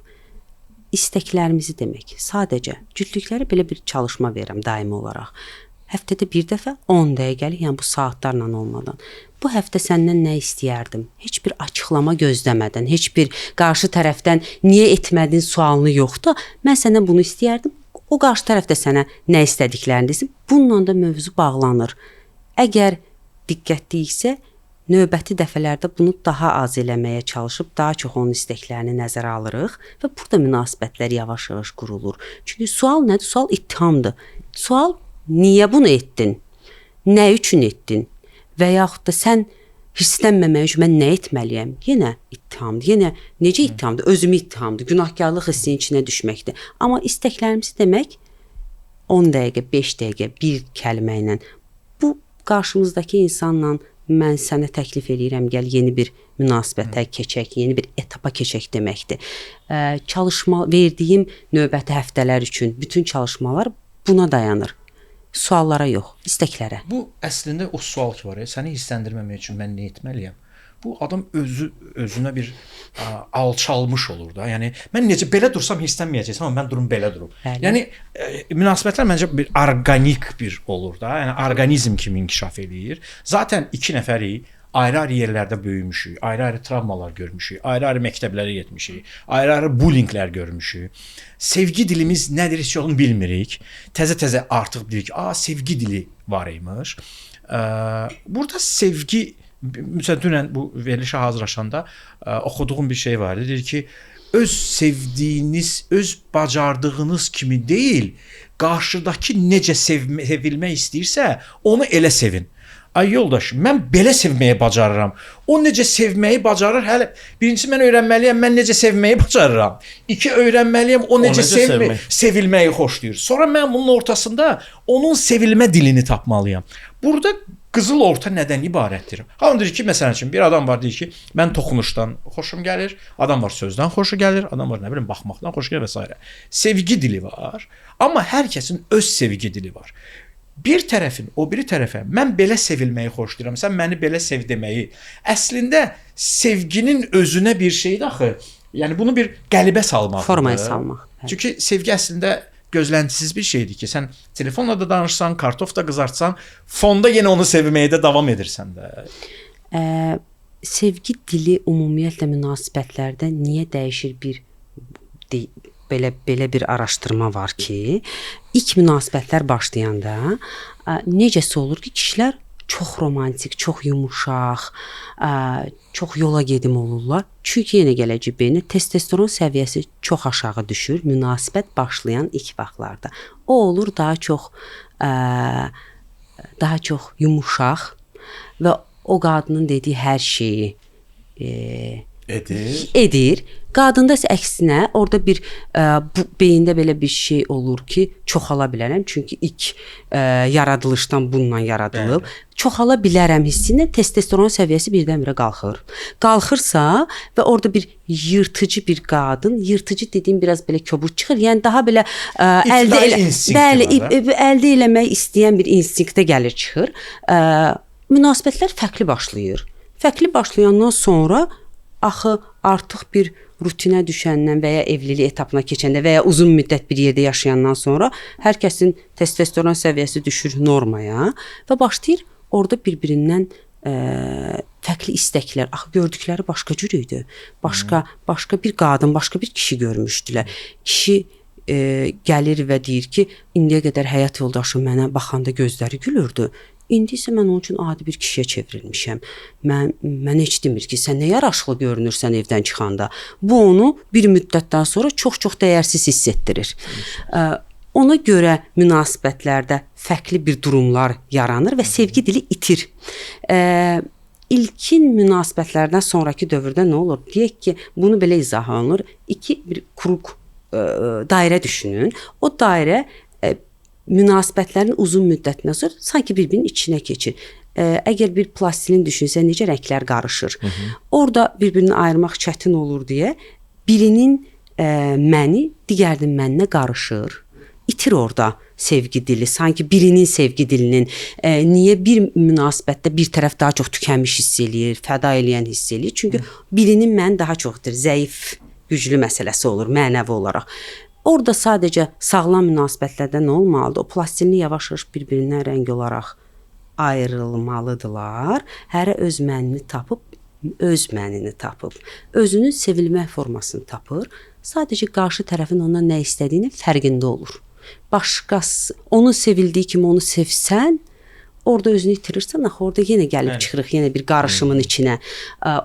istəklərimizi demək. Sadəcə cütlüklərə belə bir çalışma verirəm daimi olaraq. Həftədə bir dəfə 10 dəqiqəlik, yəni bu saatlarla olmadan. Bu həftə səndən nə istəyərdim? Heç bir açıqlama gözləmədən, heç bir qarşı tərəfdən niyə etmədin sualını yox da, mən səndən bunu istəyərdim. O qarşı tərəf də sənə nə istədiklərini desin. Bununla da mövzu bağlanır. Əgər diqqətliyiksə, növbəti dəfələrdə bunu daha az eləməyə çalışıb, daha çox onun istəklərini nəzərə alırıq və burada münasibətlər yavaş-yavaş qurulur. Çünki sual nədir? Sual ittihamdır. Sual niyə bunu etdin? Nə üçün etdin? Və yaxud da sən hirslənməmək üçün mən nə etməliyəm? Yenə ittihamdır. Yenə necə ittihamdır? Özümü ittihamdır. Günahkarlıq hissinin içinə düşməkdir. Amma istəklərimizi demək 10 dəqiqə, 5 dəqiqə, bir kəlmə ilə bu qarşımızdakı insanla mən sənə təklif eləyirəm, gəl yeni bir münasibətə keçək, yeni bir etapa keçək deməkdir. Çalışma verdiyim növbəti həftələr üçün bütün çalışmalar buna dayanır. Suallara yox, istəklərə. Bu əslində o sual ki var ya, səni hissləndirməmək üçün mən nə etməliyəm? Bu adam özünə bir alçalmış olur da. Yəni mən necə belə dursam hirslənməyəcəksən, amma mən durum belə durum. Bəli. Yəni münasibətlər məncə bir orqanik bir olur da. Yəni orqanizm kimi inkişaf eləyir. Zaten 2 nəfərik ayrı-ayrı yerlərdə böyümüşük, ayrı-ayrı travmalar görmüşük, ayrı-ayrı məktəblərə getmişik, ayrı-ayrı bullyinglər görmüşük. Sevgi dilimiz nədir heç onu bilmirik. Təzə-təzə artıq bilirik ki, sevgi dili var imiş. Burada sevgi, məsələn dünən bu verilişə hazırlaşanda oxuduğum bir şey var idi. Deyir ki, öz sevdiyiniz, öz bacardığınız kimi deyil, qarşıdakı necə sevilmək istəyirsə, onu elə sevin. Ay yoldaş, mən belə sevməyi bacarıram. O necə sevməyi bacarır? Hələ birincisi mən öyrənməliyəm, mən necə sevməyi bacarıram. 2 öyrənməliyəm, o necə sevilməyi xoşlayır. Sonra mən bunun ortasında onun sevilmə dilini tapmalıyam. Burada qızıl orta nədən ibarətdir? Hamı deyir ki, məsələn üçün bir adam var deyir ki, mən toxunuşdan xoşum gəlir, adam var sözdən xoşu gəlir, adam var nə bilim baxmaqdan xoşu gəlir və s. Sevgi dili var, amma hər kəsin öz sevgi dili var. Bir tərəfin o biri tərəfə mən belə sevilməyi xoşlayıram, sən məni belə sev deməyi əslində sevginin özünə bir şeydir axı. Yəni bunu bir qəlibə salmaq. Formaya salmaq. Çünki sevgi əslində gözləntisiz bir şeydir ki, sən telefonla da danışsan, kartof da qızartsan, fonda yenə onu sevməyə də davam edirsən də. Sevgi dili ümumiyyətlə münasibətlərdə niyə dəyişir belə bir araşdırma var ki, ilk münasibətlər başlayanda necəsə olur ki, kişilər çox romantik, çox yumuşaq, çox yola gedim olurlar. Çünki yenə gələcək beyninə testosteron səviyyəsi çox aşağı düşür münasibət başlayan ilk vaxtlarda. O olur daha çox yumuşaq və o qadının dediyi hər şeyi edir. Qadında isə əksinə orada bir bu beyində belə bir şey olur ki, çoxala bilərəm. Çünki ilk yaradılışdan bununla yaradılıb. Çoxala bilərəm hissinə testosteron səviyyəsi birdən-birə qalxır. Qalxırsa və orada bir yırtıcı bir qadın, yırtıcı dediyim biraz belə kobud çıxır. Yəni daha belə əldə eləmək istəyən bir instinktə gəlir çıxır. Münasibətlər fərqli başlayır. Fərqli başlayandan sonra axı artıq bir rutinə düşəndən və ya evlilik etapına keçəndə və ya uzun müddət bir yerdə yaşayandan sonra hər kəsin testosteron səviyyəsi düşür normaya və başlayır orada bir-birindən fərqli istəklər, axı gördükləri başqa cür idi. Başqa bir qadın, başqa bir kişi görmüşdülər. Kişi gəlir və deyir ki, indiyə qədər həyat yoldaşım mənə baxanda gözləri gülürdü. İndi isə mən onun üçün adi bir kişiyə çevrilmişəm. Mən heç demir ki, sən nə yaraşıqlı görünürsən evdən çıxanda. Bu onu bir müddətdən sonra çox-çox dəyərsiz hiss etdirir. Ona görə münasibətlərdə fərqli bir durumlar yaranır və sevgi dili itir. İlkin münasibətlərdən sonraki dövrdə nə olur? Deyək ki, bunu belə izah olunur. Bir kruq dairə düşünün. O dairə münasibətlərin uzun müddətindən sonra sanki bir-birinin içinə keçir. əgər bir plastilin düşünsə necə rənglər qarışır. Orada bir-birini ayırmaq çətin olur deyə birinin məni digərinin məninə qarışır. İtir orada sevgi dili. Sanki birinin sevgi dilinin niyə bir münasibətdə bir tərəf daha çox tükənmiş hiss eləyir, fəda eləyən hiss eləyir? Çünki birinin məni daha çoxdur, zəif, güclü məsələsi olur mənəvi olaraq. Orada sadəcə sağlam münasibətlərdə nə olmalıdır? O plastilini yavaş-yavaş bir-birindən rəng olaraq ayrılmalıdırlar. Hərə öz mənini tapıb, özünün sevilmək formasını tapır. Sadəcə qarşı tərəfin ondan nə istədiyinin fərqində olur. Başqası onu sevildiyi kimi onu sevsən, orada özünü itirirsən, axı orada yenə gəlib çıxırıq yenə bir qarışımın içinə.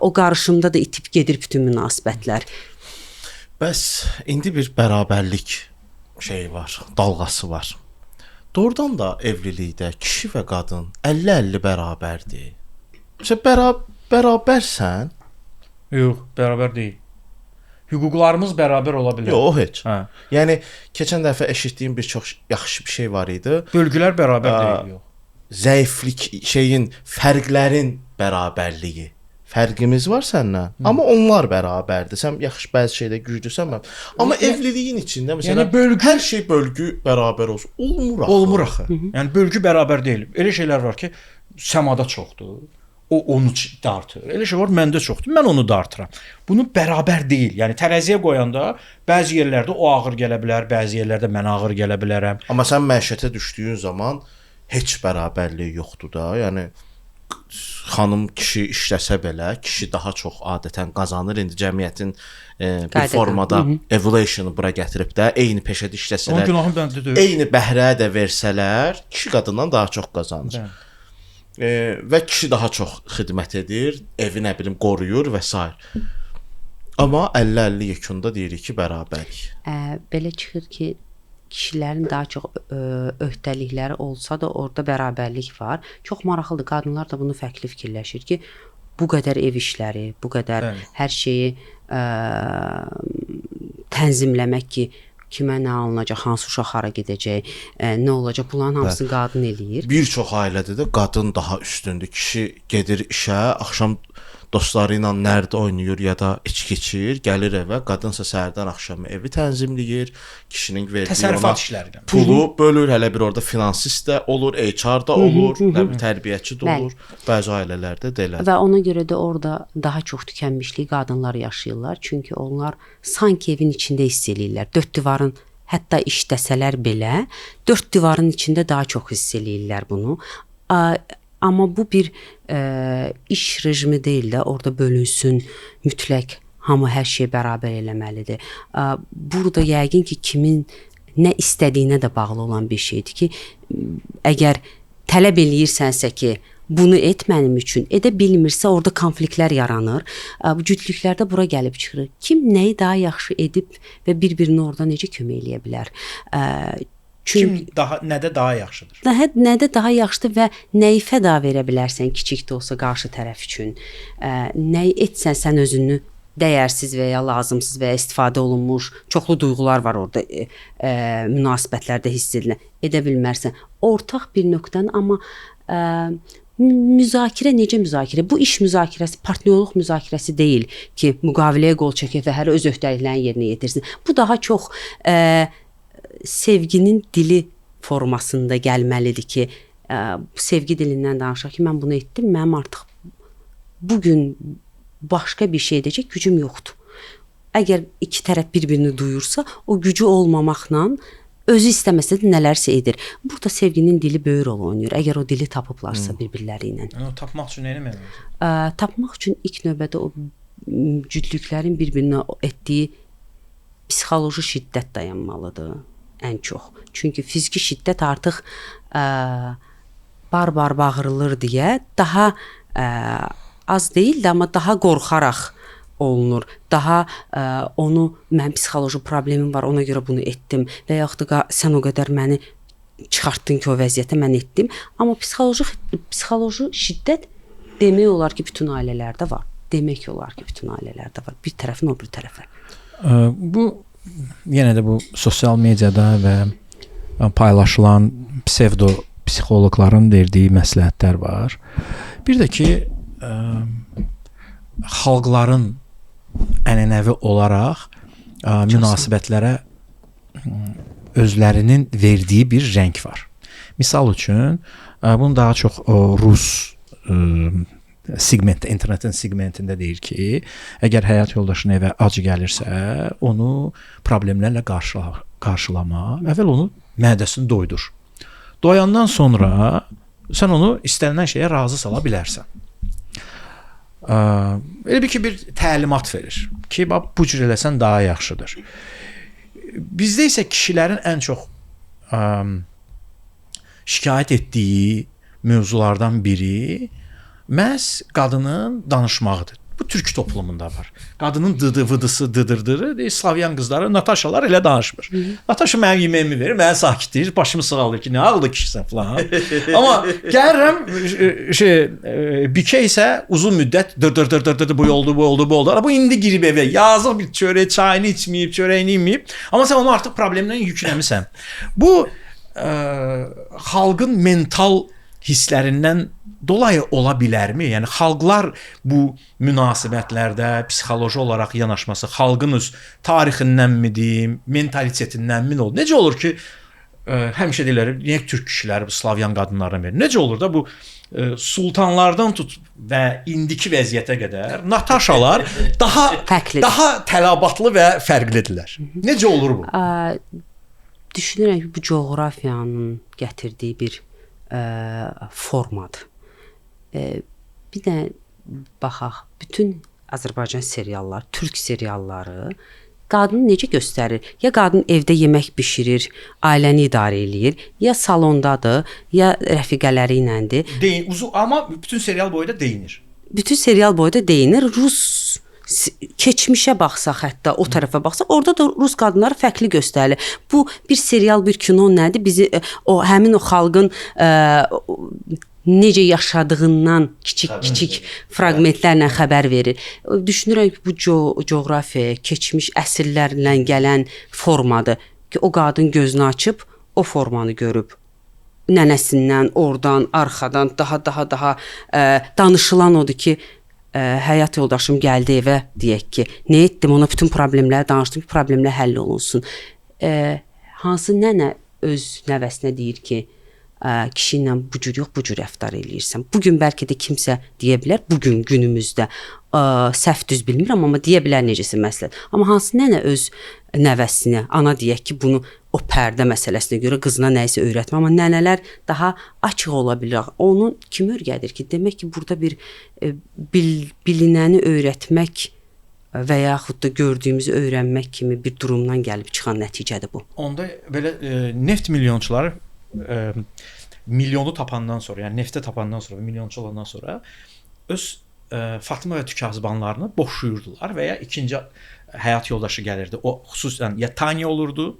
O qarışımda da itib gedir bütün münasibətlər. Bəs indi bir bərabərlik şeyi var, dalğası var. Doğrudan da evlilikdə kişi və qadın 50-50 bərabərdir. Məsələn, bərabərsən? Yox, bərabər deyil. Hüquqlarımız bərabər ola bilər. Yox, heç. Hə. Yəni keçən dəfə eşitdiyim bir çox yaxşı bir şey var idi. Bölgülər bərabər deyil, yox. Zəiflik şeyin, fərqlərin bərabərliyi. Fərqimiz var səndən, amma onlar bərabərdir. Sən yaxşı bəzi şeydə güclüsən, mən. Amma evliliyin içində məsələn hər şey bölgü bərabər olsun. Olmur axı. Yəni bölgü bərabər deyil. Elə şeylər var ki, səmada çoxdur. O onu dartır. Elə şey var, məndə çoxdur. Mən onu dartıram. Bunu bərabər deyil. Yəni tərəziyə qoyanda bəzi yerlərdə o ağır gələ bilər, bəzi yerlərdə mən ağır gələ bilərəm. Amma sən məişətə düşdüyün zaman heç bərabərlik yoxdur da. Yəni xanım kişi işləsə belə, kişi daha çox adətən qazanır. İndi cəmiyyətin bir formada evaluationu bura gətirib də eyni peşədə işləsələr, onun günahı məndə deyil. Eyni bəhrəyə də versələr, kişi qadından daha çox qazanır. Və kişi daha çox xidmət edir, evi nə bilim qoruyur və s. Amma 50-50 yekunda deyirik ki, bərabərlik. Belə çıxır ki, kişilərin daha çox öhdəlikləri olsa da orada bərabərlik var. Çox maraqlıdır. Qadınlar da bunu fərqli fikirləşir ki, bu qədər ev işləri, bu qədər hər şeyi tənzimləmək ki, kimə nə alınacaq, hansı uşaq hara gedəcək, nə olacaq, bunların hamısını qadın eləyir. Bir çox ailədə də qadın daha üstündür. Kişi gedir işə, axşam dostları ilə nərd oynayır ya da içki içir, gəlir evə, qadınsa səhərdən axşama evi tənzimləyir, kişinin verdiyi ona pulu bölür, hələ bir orada finansist də olur, HR da olur, tərbiyəçi də olur, bəzi ailələrdə də elədir. Və ona görə də orada daha çox tükənmişlik qadınlar yaşayırlar, çünki onlar sanki evin içində hiss eləyirlər, dörd divarın, hətta işləsələr belə, dörd divarın içində daha çox hiss eləyirlər bunu. Amma bu bir iş rejimi deyil də, orada bölünsün, mütləq hamı hər şey bərabər eləməlidir. Burada yəqin ki, kimin nə istədiyinə də bağlı olan bir şeydir ki, əgər tələb eləyirsənsə ki, bunu et mənim üçün, edə bilmirsə orada konfliktlər yaranır. Bu cütlüklərdə bura gəlib çıxır. Kim nəyi daha yaxşı edib və bir-birinə orada necə kömək eləyə bilər? Kim nədə daha yaxşıdır? Nədə daha yaxşıdır və nəyi fəda verə bilərsən kiçik də olsa qarşı tərəf üçün. Nəyi etsən sən özünü dəyərsiz və ya lazımsız və ya istifadə olunmuş çoxlu duyğular var orada münasibətlərdə hiss edilən. Edə bilmərsən. Ortaq bir nöqtənin, amma müzakirə necə müzakirə? Bu iş müzakirəsi, partnyorluq müzakirəsi deyil ki, müqaviləyə qol çəkir və hər öz öhdəliklərini yerinə yetirsin. Bu daha çox sevginin dili formasında gəlməlidir ki, sevgi dilindən danışaq ki, mən bunu etdim, mənim artıq bugün başqa bir şey edəcək gücüm yoxdur. Əgər iki tərəf bir-birini duyursa, o gücü olmamaqla özü istəməsə də nələrsə edir. Burada sevginin dili böyük rol oynayır. Əgər o dili tapıblarsa bir-birləri ilə. Tapmaq üçün nə etməlidir? Tapmaq üçün ilk növbədə o cütlüklərin bir-birinə etdiyi psixoloji şiddət dayanmalıdır ən çox. Çünki fiziki şiddət artıq barbar bağırılır deyə daha az deyil də, amma daha qorxaraq olunur. Daha onu mən psixoloji problemim var, ona görə bunu etdim və yaxud da sən o qədər məni çıxartdın ki, o vəziyyətə mən etdim. Amma psixoloji şiddət demək olar ki, bütün ailələrdə var. Demək olar ki, bütün ailələrdə var. Bir tərəfin o bir tərəfə. Bu yenə də bu sosial mediada və paylaşılan psevdo psixoloqların verdiyi məsləhətlər var. Bir də ki, xalqların ənənəvi olaraq münasibətlərə özlərinin verdiyi bir rəng var. Misal üçün, bunu daha çox Rus segment, internetin segmentində deyir ki, əgər həyat yoldaşına evə acı gəlirsə, onu problemlərlə qarşılama, əvvəl onu mədəsini doydur. Doyandan sonra sən onu istənilən şeyə razı sala bilərsən. Elə bir ki, bir təlimat verir ki, bu cür eləsən daha yaxşıdır. Bizdə isə kişilərin ən çox şikayət etdiyi mövzulardan biri məhz qadının danışmağıdır. Bu türk toplumunda var. Qadının dıdı-vıdısı, dıdırdırı, Slavyan qızları, Nataşalar elə danışmır. Natasha mənim yeməyimi verir, mənə sakitləyir, başımı sığaldır ki, nə ağlı kişisən falan. Amma gəlirəm, Bikə isə uzun müddət dır, bu oldu. Bu indi girib evə, yazıq bir çörək, çayını içməyib, çörəyini yeməyib. Amma sən onu artıq problemdən yükləmirsən. Bu, xalqın mental hisslərindən dolayı ola bilərmi? Yəni xalqlar bu münasibətlərdə psixoloji olaraq yanaşması xalqın öz tarixindən deyim, mentalitetindən olur? Necə olur ki, həmişə deyirlər, niyə türk kişiləri bu Slavyan qadınlarına verir? Necə olur da bu sultanlardan tut və indiki vəziyyətə qədər Nataşalar daha tələbatlı və fərqlidirlər. Necə olur bu? Düşünürəm ki, bu coğrafiyanın gətirdiyi bir formadır. Bir də baxaq, bütün Azərbaycan serialları, türk serialları qadını necə göstərir? Ya qadın evdə yemək bişirir, ailəni idarə eləyir, ya salondadır, ya rəfiqələri iləndir. Amma bütün serial boyda deyinir. Bütün serial boyda deyinir. Rus keçmişə baxsaq, hətta o tərəfə baxsaq, orada da Rus qadınları fərqli göstərilir. Bu bir serial, bir kino nədir? Bizi həmin o xalqın necə yaşadığından kiçik fraqmentlərlə xəbər verir. Düşünürəm ki, bu coğrafiya, keçmiş əsrlərlə gələn formadır ki, o qadın gözünü açıb o formanı görüb. Nənəsindən, oradan, arxadan daha danışılan odur ki, həyat yoldaşım gəldi evə, deyək ki, nə etdim, ona bütün problemləri danışdım ki, problemlər həll olunsun. Hansı nənə öz nəvəsinə deyir ki, kişi ilə bu cür yox, bu cür rəftar eləyirsən. Bugün bəlkə də kimsə deyə bilər, bugün günümüzdə səhv düz bilmirəm, amma deyə bilər necəsə məsləhət. Amma hansı nənə öz nəvəsinə, ana deyək ki, bunu o pərdə məsələsinə görə qızına nəyisə öyrətmə, amma nənələr daha açıq ola bilər. Onu kim öyrədir ki? Demək ki, burada bir bilinəni öyrətmək və yaxud da gördüyümüzü öyrənmək kimi bir durumdan gəlib çıxan nəticədir bu. Onda belə neft milyonçuları milyonu tapandan sonra, yəni neftə tapandan sonra, milyonçu olandan sonra öz Fatma və Tükazbanlarını boşuyurdular və ya ikinci həyat yoldaşı gəlirdi. O xüsusən ya Tanya olurdu,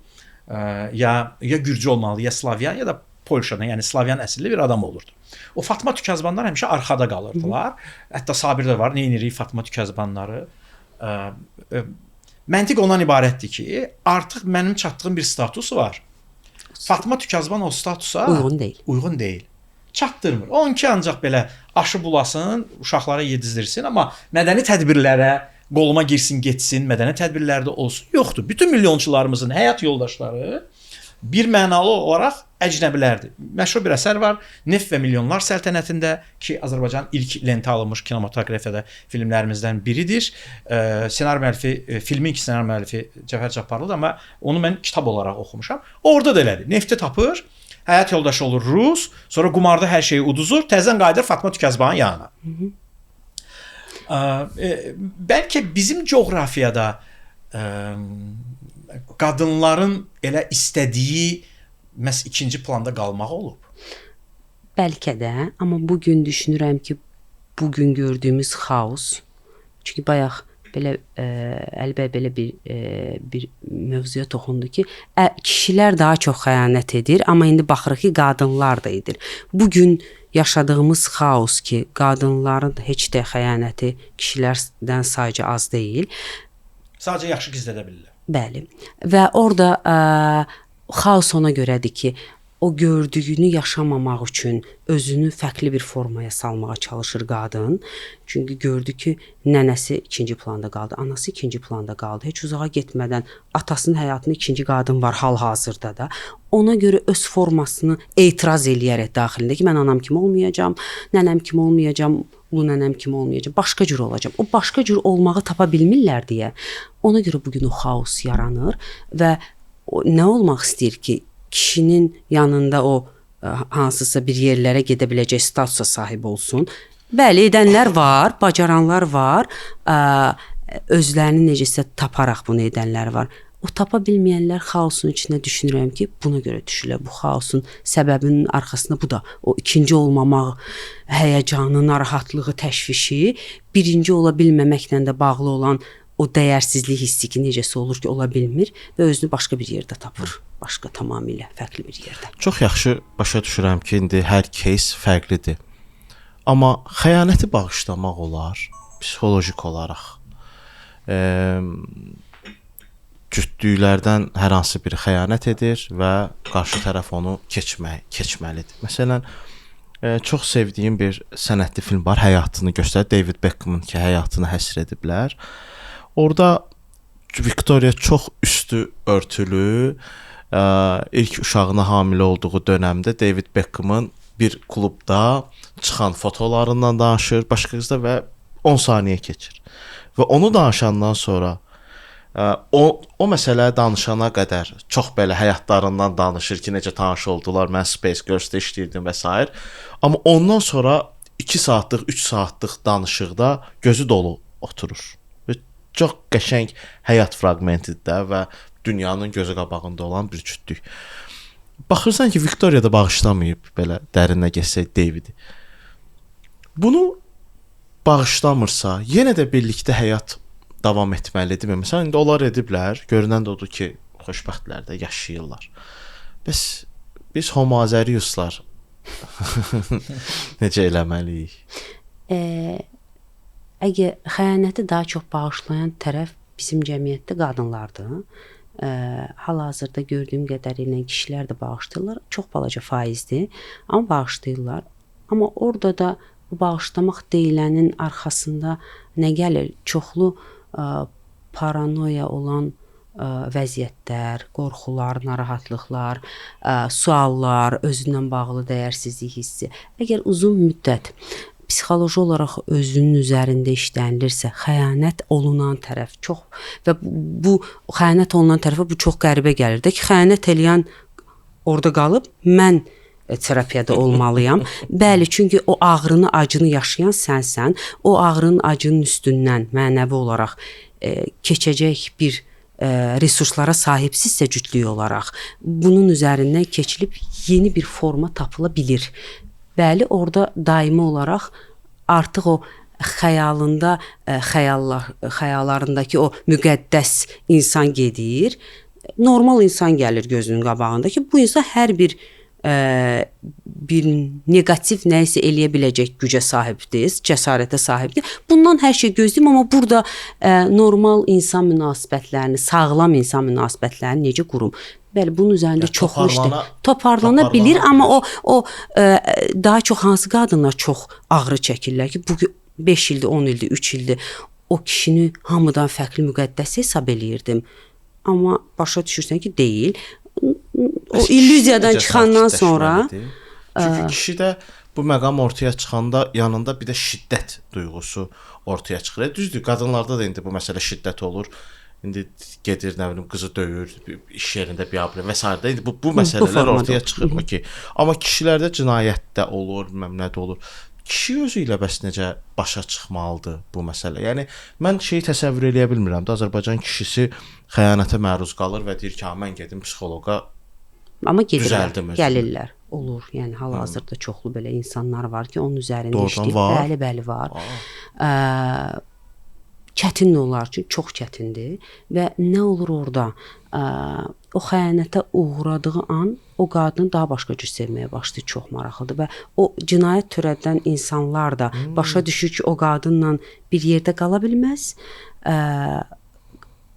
ya Gürcü olmalı, ya Slavyan, ya da Polşadan, yəni Slavyan əsilli bir adam olurdu. O Fatma Tükazbanlar həmişə arxada qalırdılar. Hətta Sabirdə var, neynirik Fatma Tükazbanları. Məntiq ondan ibarətdir ki, artıq mənim çatdığım bir status var. Fatma Tükazban o statusa uyğun deyil. Çatdırmır. Onunki ancaq belə aşı bulasın, uşaqlara yedizdirsin, amma mədəni tədbirlərə qoluma girsin, getsin, mədəni tədbirlərdə olsun. Yoxdur. Bütün milyonçularımızın həyat yoldaşları bir mənalı olaraq əcnəbilərdir. Məşhur bir əsər var, Neft və Milyonlar Səltənətində ki, Azərbaycan ilk lentə alınmış kinematografiyada filmlərimizdən biridir. Ssenari müəllifi, filmin ssenari müəllifi Cəfər Cabbarlıdır, amma onu mən kitab olaraq oxumuşam. Orada da elədir. Nefti tapır, həyat yoldaşı olur Rus, sonra qumarda hər şeyi uduzur, təzən qayıdır Fatma Tükazbanın yanına. Bəlkə bizim coğrafiyada qadınların elə istədiyi məhz ikinci planda qalmaq olub. Bəlkə də, amma bugün düşünürəm ki, bugün gördüyümüz xaos, çünki bayaq belə Əli bəy belə bir mövzuya toxundu ki, kişilər daha çox xəyanət edir, amma indi baxırıq ki, qadınlar da edir. Bugün yaşadığımız xaos ki, qadınların heç də xəyanəti kişilərdən sayca az deyil. Sadəcə yaxşı gizlədə bilirlər. Bəli. Və orada xaos ona görədir ki, o gördüyünü yaşamamaq üçün özünü fərqli bir formaya salmağa çalışır qadın. Çünki gördü ki, nənəsi ikinci planda qaldı, anası ikinci planda qaldı. Heç uzağa getmədən atasının həyatında ikinci qadın var hal-hazırda da. Ona görə öz formasını etiraz eləyərək daxilində ki, mən anam kimi olmayacağam, nənəm kimi olmayacağam, ulu nənəm kimi olmayacağam, başqa cür olacağam. O başqa cür olmağı tapa bilmirlər deyə. Ona görə bu gün o xaos yaranır və nə olmaq istəyir ki, kişinin yanında o hansısa bir yerlərə gedə biləcək statusa sahib olsun. Bəli, edənlər var, bacaranlar var, özlərini necəsə taparaq bunu edənlər var. O tapa bilməyənlər xaosun içində düşünürəm ki, buna görə düşürlər. Bu xaosun səbəbinin arxasında bu da o ikinci olmamaq həyəcanı, narahatlığı, təşvişi, birinci ola bilməməklə də bağlı olan o dəyərsizlik hissi ki, necəsə olur ki, ola bilmir və özünü başqa bir yerdə tapır. Başqa tamamilə fərqli bir yerdə. Çox yaxşı başa düşürəm ki, indi hər case fərqlidir. Amma xəyanəti bağışlamaq olar psixolojik olaraq. Cütlüklərdən hər hansı biri xəyanət edir və qarşı tərəf onu keçməlidir. Məsələn, çox sevdiyim bir sənətli film var, həyatını göstərir. David Beckham'ın ki, həyatını həsr ediblər. Orada Victoria çox üstü örtülü, ilk uşağına hamilə olduğu dönəmdə David Beckham'ın bir klubda çıxan fotolarından danışır, başqa qızda və 10 saniyə keçir. Və onu danışandan sonra o məsələ danışana qədər çox belə həyatlarından danışır ki, necə tanış oldular, mən Space Girls-də işləyirdim və s. Amma ondan sonra 2 saatlıq, 3 saatlıq danışıqda gözü dolu oturur. Və çox qəşəng həyat fraqmentidir və dünyanın gözü qabağında olan bir cütlük. Baxırsan ki, Victoria da bağışlamayıb belə dərinə geçsək Davidi. Bunu bağışlamırsa, yenə də birlikdə həyat davam etməlidirmi? Məsələn, indi onlar ediblər, görünən də odur ki, xoşbəxtlər də yaşayırlar. Biz homozeriuslar necə eləməliyik? Əgər xəyanəti daha çox bağışlayan tərəf bizim cəmiyyətdə qadınlardır. Hal-hazırda gördüyüm qədərilə kişilər də bağışlayırlar. Çox balaca faizdir, amma bağışlayırlar. Amma orada da bu bağışlamaq deyilənin arxasında nə gəlir? Çoxlu paranoya olan vəziyyətlər, qorxular, narahatlıqlar, suallar, özündən bağlı dəyərsizlik hissi. Əgər uzun müddət psixoloji olaraq özünün üzərində işlənilirsə, xəyanət olunan tərəf çox və bu xəyanət olunan tərəfə bu çox qəribə gəlir də ki, xəyanət eləyən orada qalıb, mən terapiyada olmalıyam. Bəli, çünki o ağrını, acını yaşayan sənsən. O ağrının, acının üstündən mənəvi olaraq keçəcək bir resurslara sahibsizsə cütlük olaraq, bunun üzərindən keçilib yeni bir forma tapıla bilir. Bəli, orada daimi olaraq artıq o xəyalında, xəyallarındakı o müqəddəs insan gedir. Normal insan gəlir gözünün qabağında ki, bu insan hər bir negativ nəyisə eləyə biləcək gücə sahibdir, cəsarətə sahibdir. Bundan hər şey gözləyim, amma burada normal insan münasibətlərini, sağlam insan münasibətlərini necə qurum? Bəli, bunun üzərində çoxlu işdir. Toparlana bilir, amma o daha çox hansı qadınlar çox ağrı çəkirlər ki, bu 5 ildir, 10 ildir, 3 ildir o kişini hamıdan fərqli müqəddəs hesab eləyirdim. Amma başa düşürsən ki, deyil. O illüziyadan çıxandan sonra çünki kişi də bu məqam ortaya çıxanda yanında bir də şiddət duyğusu ortaya çıxır. Düzdür, qadınlarda da indi bu məsələ şiddət olur. İndi gedir, nə bilim, qızı döyür, iş yerində biabır və s. İndi bu məsələlər ortaya çıxır. Okay. Amma kişilərdə cinayət də olur, bilməm nə də olur. Kişi özü ilə bəs necə başa çıxmalıdır bu məsələ? Yəni mən şeyi təsəvvür eləyə bilmirəm də, Azərbaycan kişisi xəyanətə məruz qalır və deyir ki, mən gedim psixoloqa. Amma gedirlər, gəlirlər, olur. Yəni hal-hazırda çoxlu belə insanlar var ki, onun üzərində işləyir. Bəli, var. Çətin olar ki, çox çətindir və nə olur orada? O xəyanətə uğradığı an o qadını daha başqa cür sevməyə başlayır, çox maraqlıdır və o cinayət törədən insanlar da başa düşür ki, o qadınla bir yerdə qala bilməz.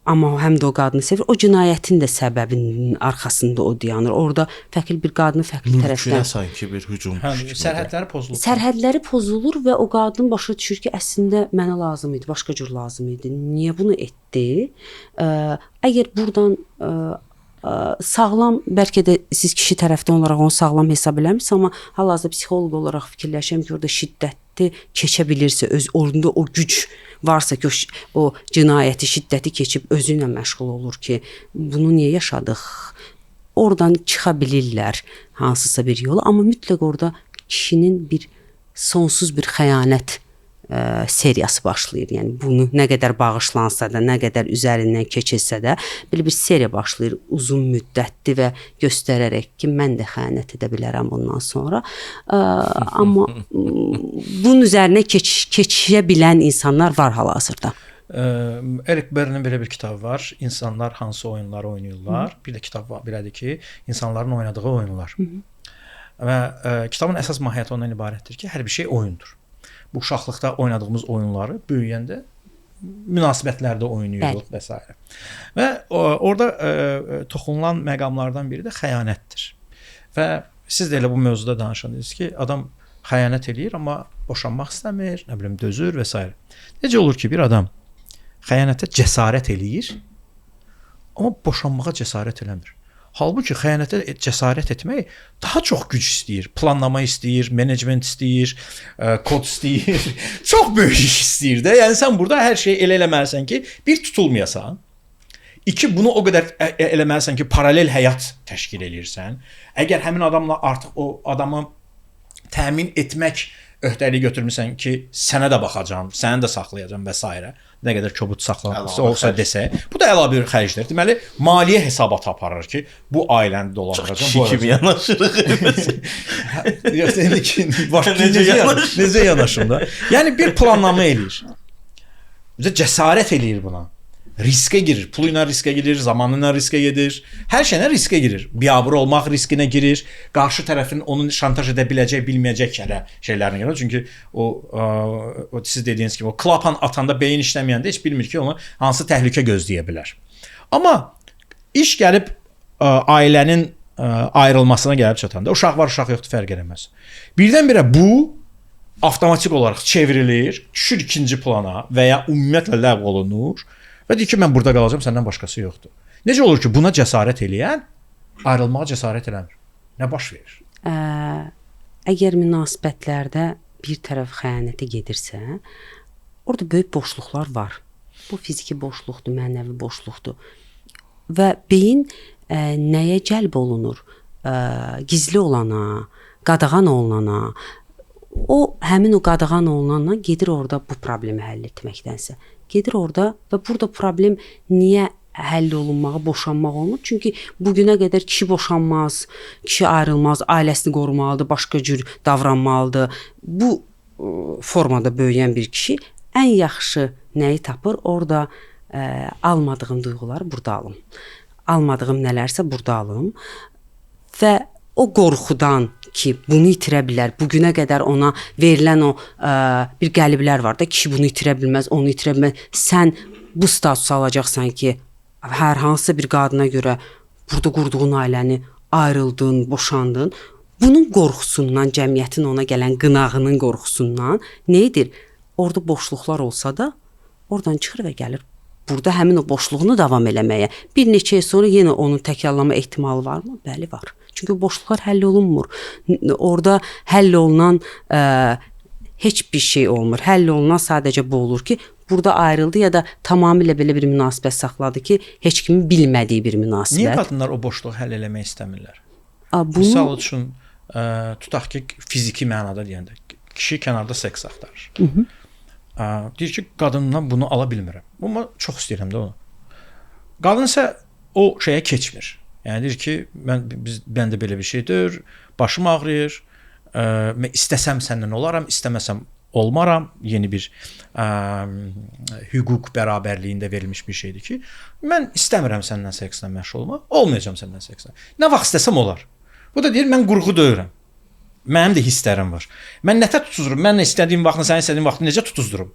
amma həm də o qadını sevir. O cinayətin də səbəbinin arxasında o dayanır. Orada fərqli bir qadını fərqli Mülkünə tərəfdən sanki bir hücum. Sərhədləri pozulur. sərhədləri pozulur və o qadın başa düşür ki, əslində mənə lazım idi, başqa cür lazım idi. Niyə bunu etdi? Əgər burdan sağlam, bəlkə də siz kişi tərəfdən olaraq onu sağlam hesab eləmirsiniz, amma hal-hazırda psixoloq olaraq fikirləşirəm ki, orada şiddəti keçə bilirsə, öz orunda o güc varsa ki, o cinayəti, şiddəti keçib özü ilə məşğul olur ki, bunu niyə yaşadıq? Oradan çıxa bilirlər hansısa bir yolu, amma mütləq orada kişinin bir sonsuz bir xəyanət seriyası başlayır. Yəni bunu nə qədər bağışlansa da, nə qədər üzərindən keçilsə də, belə bir seriya başlayır, uzun müddətli və göstərərək ki, mən də xəyanət edə bilərəm bundan sonra. Amma bunun üzərinə keçə bilən insanlar var hal-hazırda. Erik Berne'nin belə bir kitabı var. İnsanlar hansı oyunları oynayırlar? Bir də kitab var, belədir ki, insanların oynadığı oyunlar. Və kitabın əsas mahiyyəti ondan ibarətdir ki, hər bir şey oyundur. Bu uşaqlıqda oynadığımız oyunları böyüyəndə münasibətlərdə oynayırıq və s. Və orada toxunulan məqamlardan biri də xəyanətdir. Və siz də elə bu mövzuda danışırdınız ki, adam xəyanət eləyir, amma boşanmaq istəmir, nə bilim, dözür və s. Necə olur ki, bir adam xəyanətə cəsarət eləyir, amma boşanmağa cəsarət eləmir. Halbuki xəyanətə cəsarət etmək daha çox güc istəyir, planlama istəyir, menecment istəyir, kod istəyir, çox böyük iş istəyir də. Yəni sən burada hər şeyi elə eləməlisən ki, bir tutulmayasan, iki bunu o qədər eləməlisən ki, paralel həyat təşkil eləyirsən. Əgər həmin adamla artıq o adamı təmin etmək öhdəliyi götürmüsən ki, sənə də baxacağam, səni də saxlayacağam və s. Nə qədər kobud saxlanması olsa desə, bu da əlavə bir xərcdir. Deməli, maliyyə hesabatı aparır ki, bu ailəni dolandıracağam. Çox kimi yanaşırıq. Yox, dedim ki, necə yanaşım da? Yəni bir planlama eləyir. Cəsarət eləyir buna. Riskə girir, pulu ilə riskə girir, zamanı ilə riskə gedir, hər şeylə riskə girir. Biabır olmaq riskinə girir, qarşı tərəfin onun şantaj edə biləcək, bilməyəcək şeylərinə görə. Çünki o siz dediyiniz kimi o klapan atanda beyin işləməyəndə heç bilmir ki, onu hansı təhlükə gözləyə bilər. Amma iş gəlib ailənin ayrılmasına gəlib çatanda, uşaq var, uşaq yoxdur, fərq eləməz. Birdən-birə bu avtomatik olaraq çevrilir, düşür ikinci plana və ya ümumiyyətlə ləğv olunur. Və deyir ki, mən burada qalacağam, səndən başqası yoxdur. Necə olur ki, buna cəsarət eləyən ayrılmağa cəsarət eləmir? Nə baş verir? Əgər münasibətlərdə bir tərəf xəyanətə gedirsə, orada böyük boşluqlar var. Bu fiziki boşluqdur, mənəvi boşluqdur. Və beyin nəyə cəlb olunur? Gizli olana, qadağan olunana, o həmin o qadağan olunandan gedir orada bu problemi həll etməkdənsə. Gedir orada və burada problem niyə həll olunmağı, boşanmaq olmur? Çünki bugünə qədər kişi boşanmaz, kişi ayrılmaz, ailəsini qorumalıdır, başqa cür davranmalıdır. Bu formada böyüyən bir kişi ən yaxşı nəyi tapır? Orada almadığım duyğuları burada alım. Almadığım nələrsə burada alım və o qorxudan ki, bunu itirə bilər. Bugünə qədər ona verilən o bir qəliblər var da, kişi bunu itirə bilməz, onu itirə bilməz. Sən bu statusu alacaqsan ki, hər hansısa bir qadına görə burada qurduğun ailəni ayrıldın, boşandın. Bunun qorxusundan, cəmiyyətin ona gələn qınağının qorxusundan nə edir? Orada boşluqlar olsa da, oradan çıxır və gəlir. Burada həmin o boşluğunu davam eləməyə. Bir neçə il sonra yenə onun təkrarlama ehtimalı varmı? Bəli, var. Çünki boşluqlar həll olunmur. Orada həll olunan heç bir şey olmur. Həll olunan sadəcə bu olur ki, burada ayrıldı ya da tamamilə belə bir münasibət saxladı ki, heç kimin bilmədiyi bir münasibət. Niyə qadınlar o boşluğu həll eləmək istəmirlər? Misal üçün, tutaq ki, fiziki mənada deyəndə, kişi kənarda seks axtarır. Deyir ki, qadından bunu ala bilmirəm. Amma çox istəyirəm də onu. Qadın isə o şeyə keçmir. Yəni deyir ki, məndə belə bir şeydir, başım ağrıyır, mən istəsəm səndən olaram, istəməsəm olmaram. Yeni bir hüquq bərabərliyində verilmiş bir şeydir ki, mən istəmirəm səndən sekslə məşğul olmaq, olmayacağam səndən sekslə. Nə vaxt istəsəm olar. Bu da deyir, mən qurğu döyürəm. Mənim də hisslərim var. Mən nətə tutuzdurum? Mən istədiyim vaxtını, sənin istədiyin vaxtını necə tutuzdurum?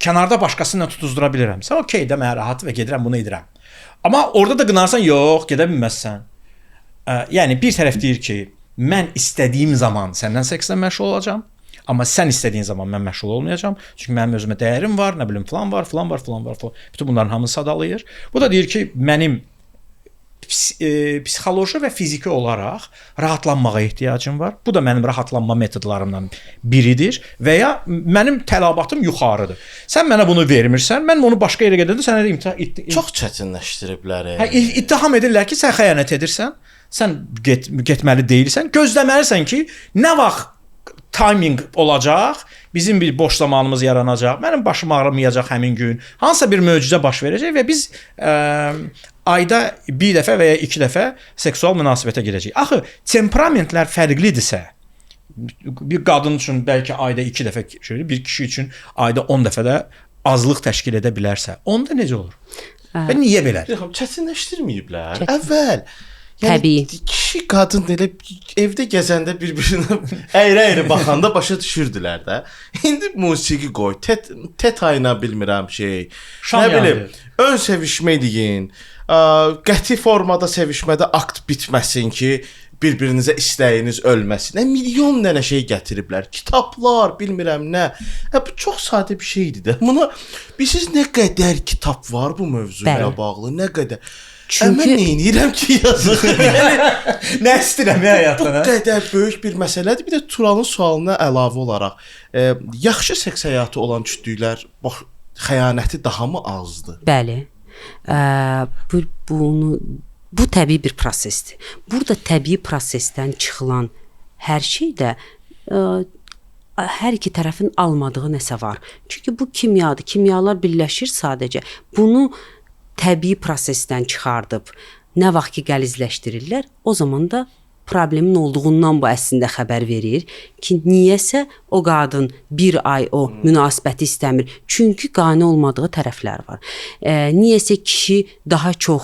kənarda başqasıyla tutuzdura bilirəmsə, okey də, mən rahat və gedirəm bunu edirəm. Amma orada da qınarsan, yox, gedə bilməzsən. Yəni bir tərəf deyir ki, mən istədiyim zaman səndən sekslə məşğul olacağam, amma sən istədiyin zaman mən məşğul olmayacağam. Çünki mənim özümə dəyərim var, nə bilim falan var. Bütün bunların hamısı sadalayır. Bu da deyir ki, mənim psixoloji və fiziki olaraq rahatlanmağa ehtiyacım var. Bu da mənim rahatlanma metodlarımdan biridir və ya mənim tələbatım yuxarıdır. Sən mənə bunu vermirsən, mən onu başqa yerə gedəndə sənə də Çox çətinləşdiriblər. ittiham edirlər ki, sən xəyanət edirsən, sən getməli deyilsən, gözləməlisən ki, nə vaxt timing olacaq, bizim bir boş zamanımız yaranacaq, mənim başım ağrımayacaq həmin gün, hansısa bir möcüzə baş verəcək və biz ayda bir dəfə və ya 2 dəfə seksual münasibətə girəcəyik. Axı, temperamentlər fərqlidirsə, bir qadın üçün bəlkə ayda 2 dəfə, bir kişi üçün ayda 10 dəfə də azlıq təşkil edə bilərsə, onda necə olur? Və niyə belə? Çətinləşdirməyiblər. Əvvəl Təbii. Kişi, qadın elə evdə gəzəndə bir-birinə əyri-əyri baxanda başa düşürdülər də. İndi musiqi qoy, tetayına bilmirəm şey. Şam nə bilim, yandı. ön sevişmə deyin, qəti formada sevişmədə akt bitməsin ki, bir-birinizə istəyiniz ölməsin. Milyon dənə şey gətiriblər. Kitablar, bilmirəm nə. Bu çox sadə bir şeydir də. Buna bilirsiniz nə qədər kitab var bu mövzuyla bağlı, nə qədər. Mən neynirəm ki, yazıq. Nə istəyirəm həyatdan? Bu qədər böyük bir məsələdir. Bir də Turanın sualına əlavə olaraq, yaxşı seks həyatı olan cütlüklər xəyanəti daha mı azdır? Bəli. Bu təbii bir prosesdir. Burada təbii prosesdən çıxılan hər şeydə hər iki tərəfin almadığı nəsə var. Çünki bu kimyadır. Kimyalar birləşir sadəcə. Bunu təbii prosesdən çıxardıb nə vaxt ki qəlizləşdirirlər, o zaman da problemin olduğundan bu əslində xəbər verir ki, niyəsə o qadın bir ay o münasibəti istəmir. Çünki qane olmadığı tərəflər var. Niyəsə kişi daha çox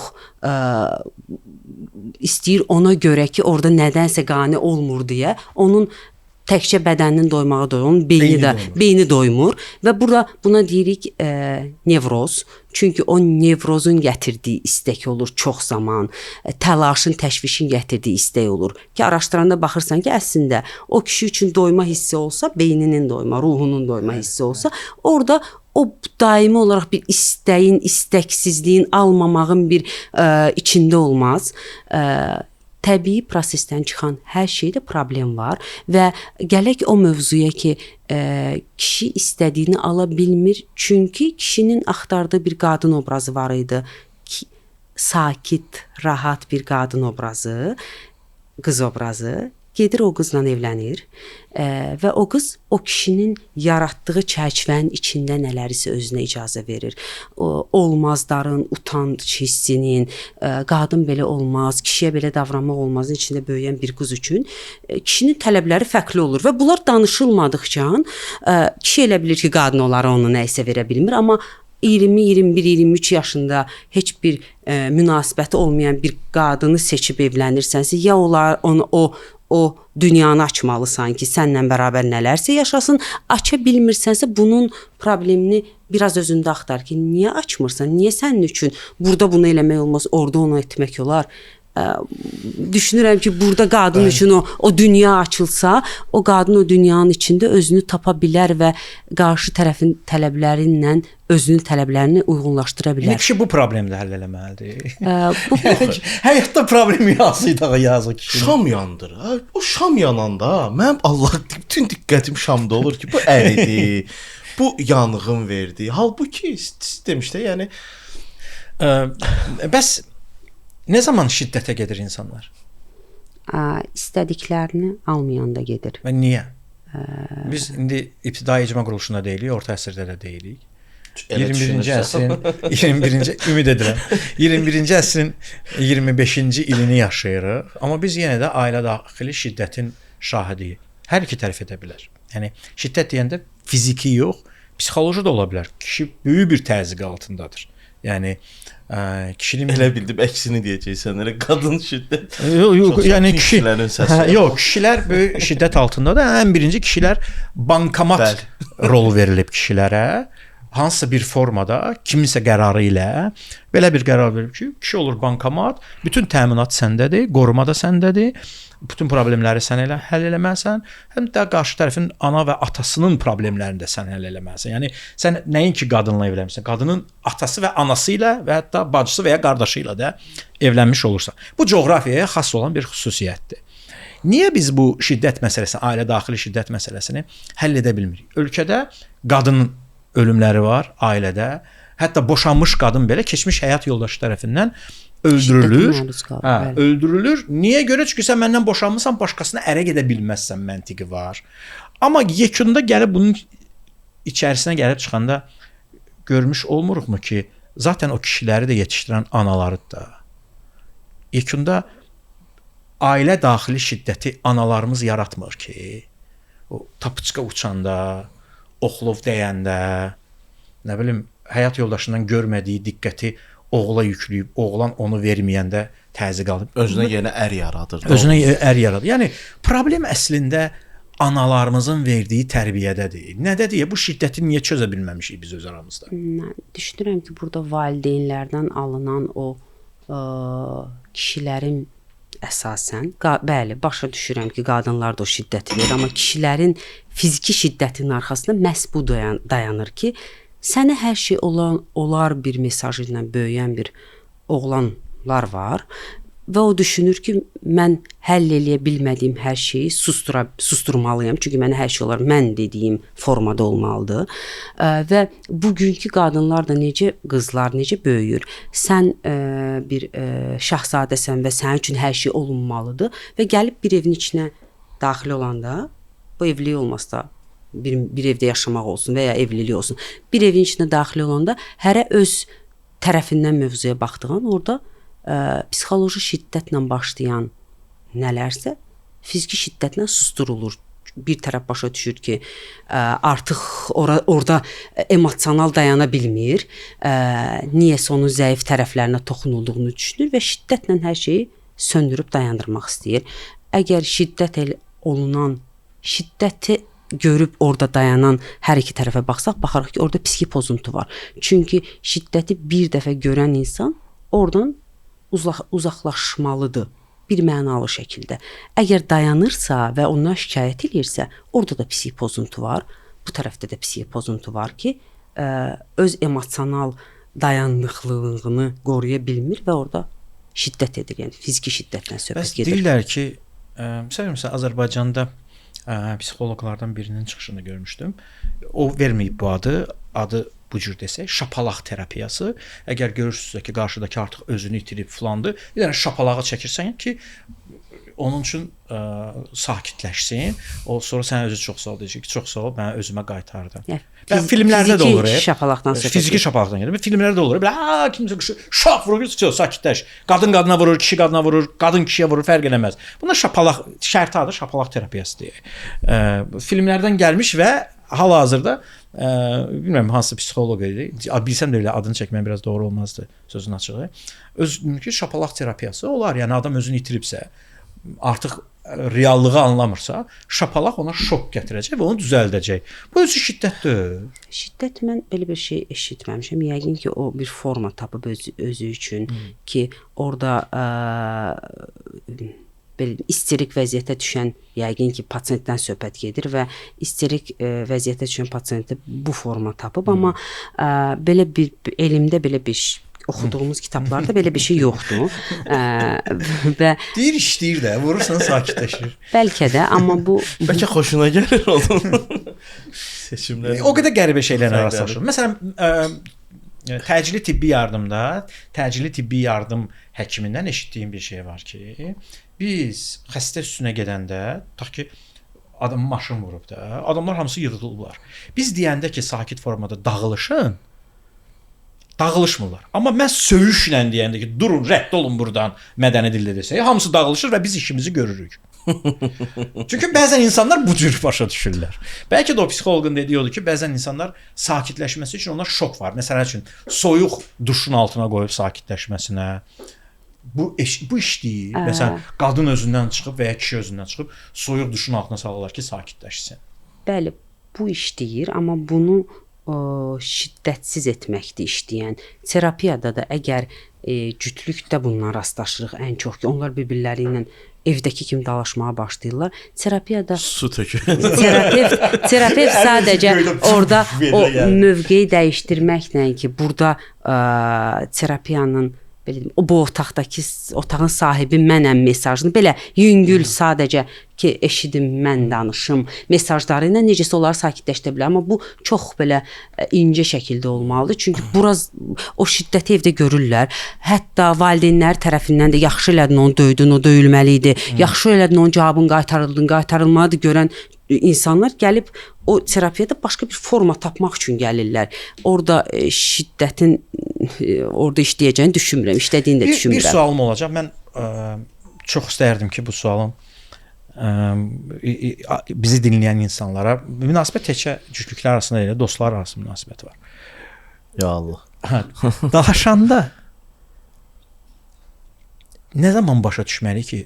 istəyir ona görə ki, orada nədənsə qane olmur deyə, onun təkcə bədəninin doymağı doyur, onun beyni doymur və buna deyirik nevroz. Çünki o nevrozun gətirdiyi istək olur çox zaman, təlaşın, təşvişin gətirdiyi istək olur. Ki araşdıranda baxırsan ki, əslində o kişi üçün doyma hissi olsa, beyninin doyma, ruhunun doyma hissi olsa, orada o daimi olaraq bir istəyin, istəksizliyin, almamağın bir içində olmaz. Təbii prosesdən çıxan hər şeydə problem var və gələk o mövzuya ki, kişi istədiyini ala bilmir, çünki kişinin axtardığı bir qadın obrazı var idi. Sakit, rahat bir qadın obrazı, qız obrazı. Gedir o qızla evlənir və o qız o kişinin yaratdığı çərçivənin içində nələrisə özünə icazə verir. Olmazların, utanc hissinin, qadın belə olmaz, kişiyə belə davranmaq olmazın içində böyüyən bir qız üçün kişinin tələbləri fərqli olur və bunlar danışılmadıqca kişi elə bilir ki, qadın onlara onu nəyisə verə bilmir, amma 20, 21, 23 yaşında heç bir münasibəti olmayan bir qadını seçib evlənirsənsə, ya o dünyanı açmalısan ki, sənlə bərabər nələrsə yaşasın, aça bilmirsənsə bunun problemini biraz özündə axtar ki, niyə açmırsan, niyə sənin üçün burada bunu eləmək olmaz, orada onu etmək olar. Düşünürəm ki, burada qadın üçün o dünya açılsa, o qadın o dünyanın içində özünü tapa bilər və qarşı tərəfin tələbləri ilə özünün tələblərini uyğunlaşdıra bilər. Kişi bu problemi də həll eləməlidir. Həyatda problemi yazıq kişi. Şam yandır. O şam yananda mənim Allah bütün diqqətim şamda olur ki, bu əridi, bu yanğın verdi. Halbuki siz demişdə, yəni bəs nə zaman şiddətə gedir insanlar? İstədiklərini almayanda gedir. Və niyə? Biz indi ibtidai icma quruluşunda deyilik, orta əsrdə də deyilik. 21-ci əsrin 21-ci əsrin 25-ci ilini yaşayırıq, amma biz yenə də ailə daxili şiddətin şahidiyik. Hər iki tərəf edə bilər. Yəni şiddət deyəndə fiziki yox, psixoloji da ola bilər. Kişi böyük bir təzyiq altındadır. Yəni kişinin elə bildim əksini deyəcəksən, elə qadın şiddət. Yox, yəni kişilərin səsi. Yox, kişilər böyük şiddət altındadır. Ən birinci kişilər bankomat rolu verilib kişilərə. hansısa bir formada kiminsə qərarı ilə belə bir qərar verib ki, kişi olur bankomat, bütün təminat səndədir, qoruma da səndədir. Bütün problemləri sən elə həll eləməlisən, həm də qarşı tərəfin ana və atasının problemlərini də sən həll eləməlisən. Yəni sən nəinki qadınla evlənmisən, qadının atası və anası ilə və hətta bacısı və ya qardaşı ilə də evlənmiş olursan. Bu coğrafiyaya xas olan bir xüsusiyyətdir. Niyə biz bu şiddət məsələsini, ailə daxili şiddət məsələsini həll edə bilmirik? Ölkədə qadının ölümləri var ailədə. Hətta boşanmış qadın belə keçmiş həyat yoldaşı tərəfindən öldürülür. Öldürülür. Niyə görə? Çünki sən məndən boşanmısan, başqasına ərə gedə bilməzsən məntiqi var. Amma yekunda gəlib bunun içərisinə gəlib çıxanda görmüş olmuruqmu ki, zaten o kişiləri də yetişdirən analarıdır da. Yekunda ailə daxili şiddəti analarımız yaratmır ki, o tapıçqa uçanda, oxlov dəyəndə, nə bilim, həyat yoldaşından görmədiyi diqqəti oğula yükləyib, oğlan onu verməyəndə təzyiq alıb. Özünə yenə ər yaradır. Özünə ər yaradır. Yəni, problem əslində analarımızın verdiyi tərbiyədədir. Nədədir? Bu şiddəti niyə çözə bilməmişik biz öz aramızda? Mən düşünürəm ki, burada valideynlərdən alınan o kişilərin əsasən, bəli, başa düşürəm ki, qadınlar da o şiddəti verir, amma kişilərin fiziki şiddətinin arxasında məhz bu dayanır ki, sənə hər şey olar bir mesajı ilə böyüyən bir oğlanlar var və o düşünür ki, mən həll eləyə bilmədiyim hər şeyi susturmalıyam. Çünki mənə hər şey olar, mən dediyim formada olmalıdır. Və bugünkü qadınlar da necə, qızlar necə böyüyür. Sən bir şahzadəsən və sənin üçün hər şey olunmalıdır və gəlib bir evin içinə daxil olanda, bu evlilik olmazsa bir evdə yaşamaq olsun və ya evlilik olsun. Bir evin içinə daxil olanda hərə öz tərəfindən mövzuya baxdığın, orada psixoloji şiddətlə başlayan nələrsə fiziki şiddətlə susturulur. Bir tərəf başa düşür ki, artıq orada emosional dayana bilmir. Niyəsə onun zəif tərəflərinə toxunulduğunu düşünür və şiddətlə hər şeyi söndürüb dayandırmaq istəyir. Əgər şiddəti görüb orada dayanan hər iki tərəfə baxsaq, baxarıq ki, orada psixi pozuntu var. Çünki şiddəti bir dəfə görən insan oradan uzaqlaşmalıdır bir mənalı şəkildə. Əgər dayanırsa və ondan şikayət edirsə, orada da psixi pozuntu var. Bu tərəfdə də psixi pozuntu var ki, öz emosional dayanıqlılığını qoruya bilmir və orada şiddət edir. Yəni fiziki şiddətdən söhbət gedir. Deyirlər ki, məsələn, Azərbaycanda psixoloqlardan birinin çıxışını görmüşdüm. O verməyib bu adı. Adı bu cür desək, şapalaq terapiyası. Əgər görürsünüzsə ki, qarşıdakı artıq özünü itirib filandır, bir dənə şapalağı çəkirsən ki, onun üçün sakitləşsin. O sonra sənə özü çox sağ ol deyəcək ki, çox sağ ol, mən özümə qaytardım. Filmlərdə də olur. Fiziki şapalaqdan söhbət. Fiziki şapalaqdan gedir. Filmlərdə olur. Belə kimsə şaq vurur, sakitləş. Qadın qadına vurur, kişi qadına vurur, qadın kişiyə vurur, fərq eləməz. Buna şapalaq şərti adı şapalaq terapiyası deyir. Filmlərdən gəlmiş və hal-hazırda bilmirəm hansı psixoloq idi. Bilsəm də elə adını çəkməm biraz doğru olmazdı sözün açığı. Özünki şapalaq terapiyası olar. Yəni adam özünü itiribsə, artıq reallığı anlamırsa, şapalaq ona şok gətirəcək və onu düzəldəcək. Bu özü şiddətdir. Şiddət mən belə bir şey eşitməmişəm. Yəqin ki, o bir forma tapıb özü üçün ki, orada belə isterik vəziyyətə düşən, yəqin ki, pasiyentdən söhbət gedir və isterik vəziyyətə düşən pasiyentə bu forma tapıb, amma belə bir elmdə belə bir oxuduğumuz kitablarda belə bir şey yoxdur. Və deyir işləyir də, vurursan sakitləşir. Bəlkə də, amma bu bəlkə xoşuna gəlir onun. Seçimlər. O qədər qəribə şeylərlə rastlaşır. Məsələn, təcili tibbi yardım həkimindən eşitdiyim bir şey var ki, biz xəstə üstünə gedəndə, tutaq ki, adam maşın vurub da, adamlar hamısı yığılırlar. Biz deyəndə ki, sakit formada dağılışmırlar. Amma mən söyüşlə deyəndə ki, durun, rədd olun buradan, mədəni dildə desək, hamısı dağılışır və biz işimizi görürük. Çünki bəzən insanlar bu cür başa düşürlər. Bəlkə də o psixoloqun dediyi odur ki, bəzən insanlar sakitləşməsi üçün onlar şok var. Məsələn üçün, soyuq duşun altına qoyub sakitləşməsinə, bu iş deyil. Məsələn, qadın özündən çıxıb və ya kişi özündən çıxıb soyuq duşun altına salırlar ki, sakitləşsin. Bəli, bu iş deyir, amma bunu şiddətsiz etməkdir işləyən. Terapiyada da əgər cütlükdə bundan rastlaşırıq ən çox ki, onlar bir-birləri ilə evdəki kimi dalaşmağa başlayırlar. Terapiyada Su tökür. terapevt sadəcə orada o mövqeyi dəyişdirməklə ki, burada terapiyanın belə deyim, bu otağın sahibi mənəm mesajını belə yüngül sadəcə ki, eşidim, mən danışım mesajları ilə necəsə onları sakitləşdirə bilər. Amma bu çox belə incə şəkildə olmalıdır. Çünki biraz o şiddəti evdə görürlər. Hətta valideynlər tərəfindən də yaxşı elədin onu döydün, o döyülməli idi. Yaxşı elədin onun cavabını qaytarılmalıdır görən insanlar gəlib o terapiyada başqa bir forma tapmaq üçün gəlirlər. Orada şiddətin orada işləyəcəyini düşünmürəm, işlədiyini də düşünmürəm. Bir sualım olacaq. Mən çox istərdim ki, bu sualım bizi dinləyən insanlara münasibət təkcə cütlüklər arasında deyil, dostlar arasında münasibət var. Ya Allah. Dalaşanda nə zaman başa düşməliyik ki,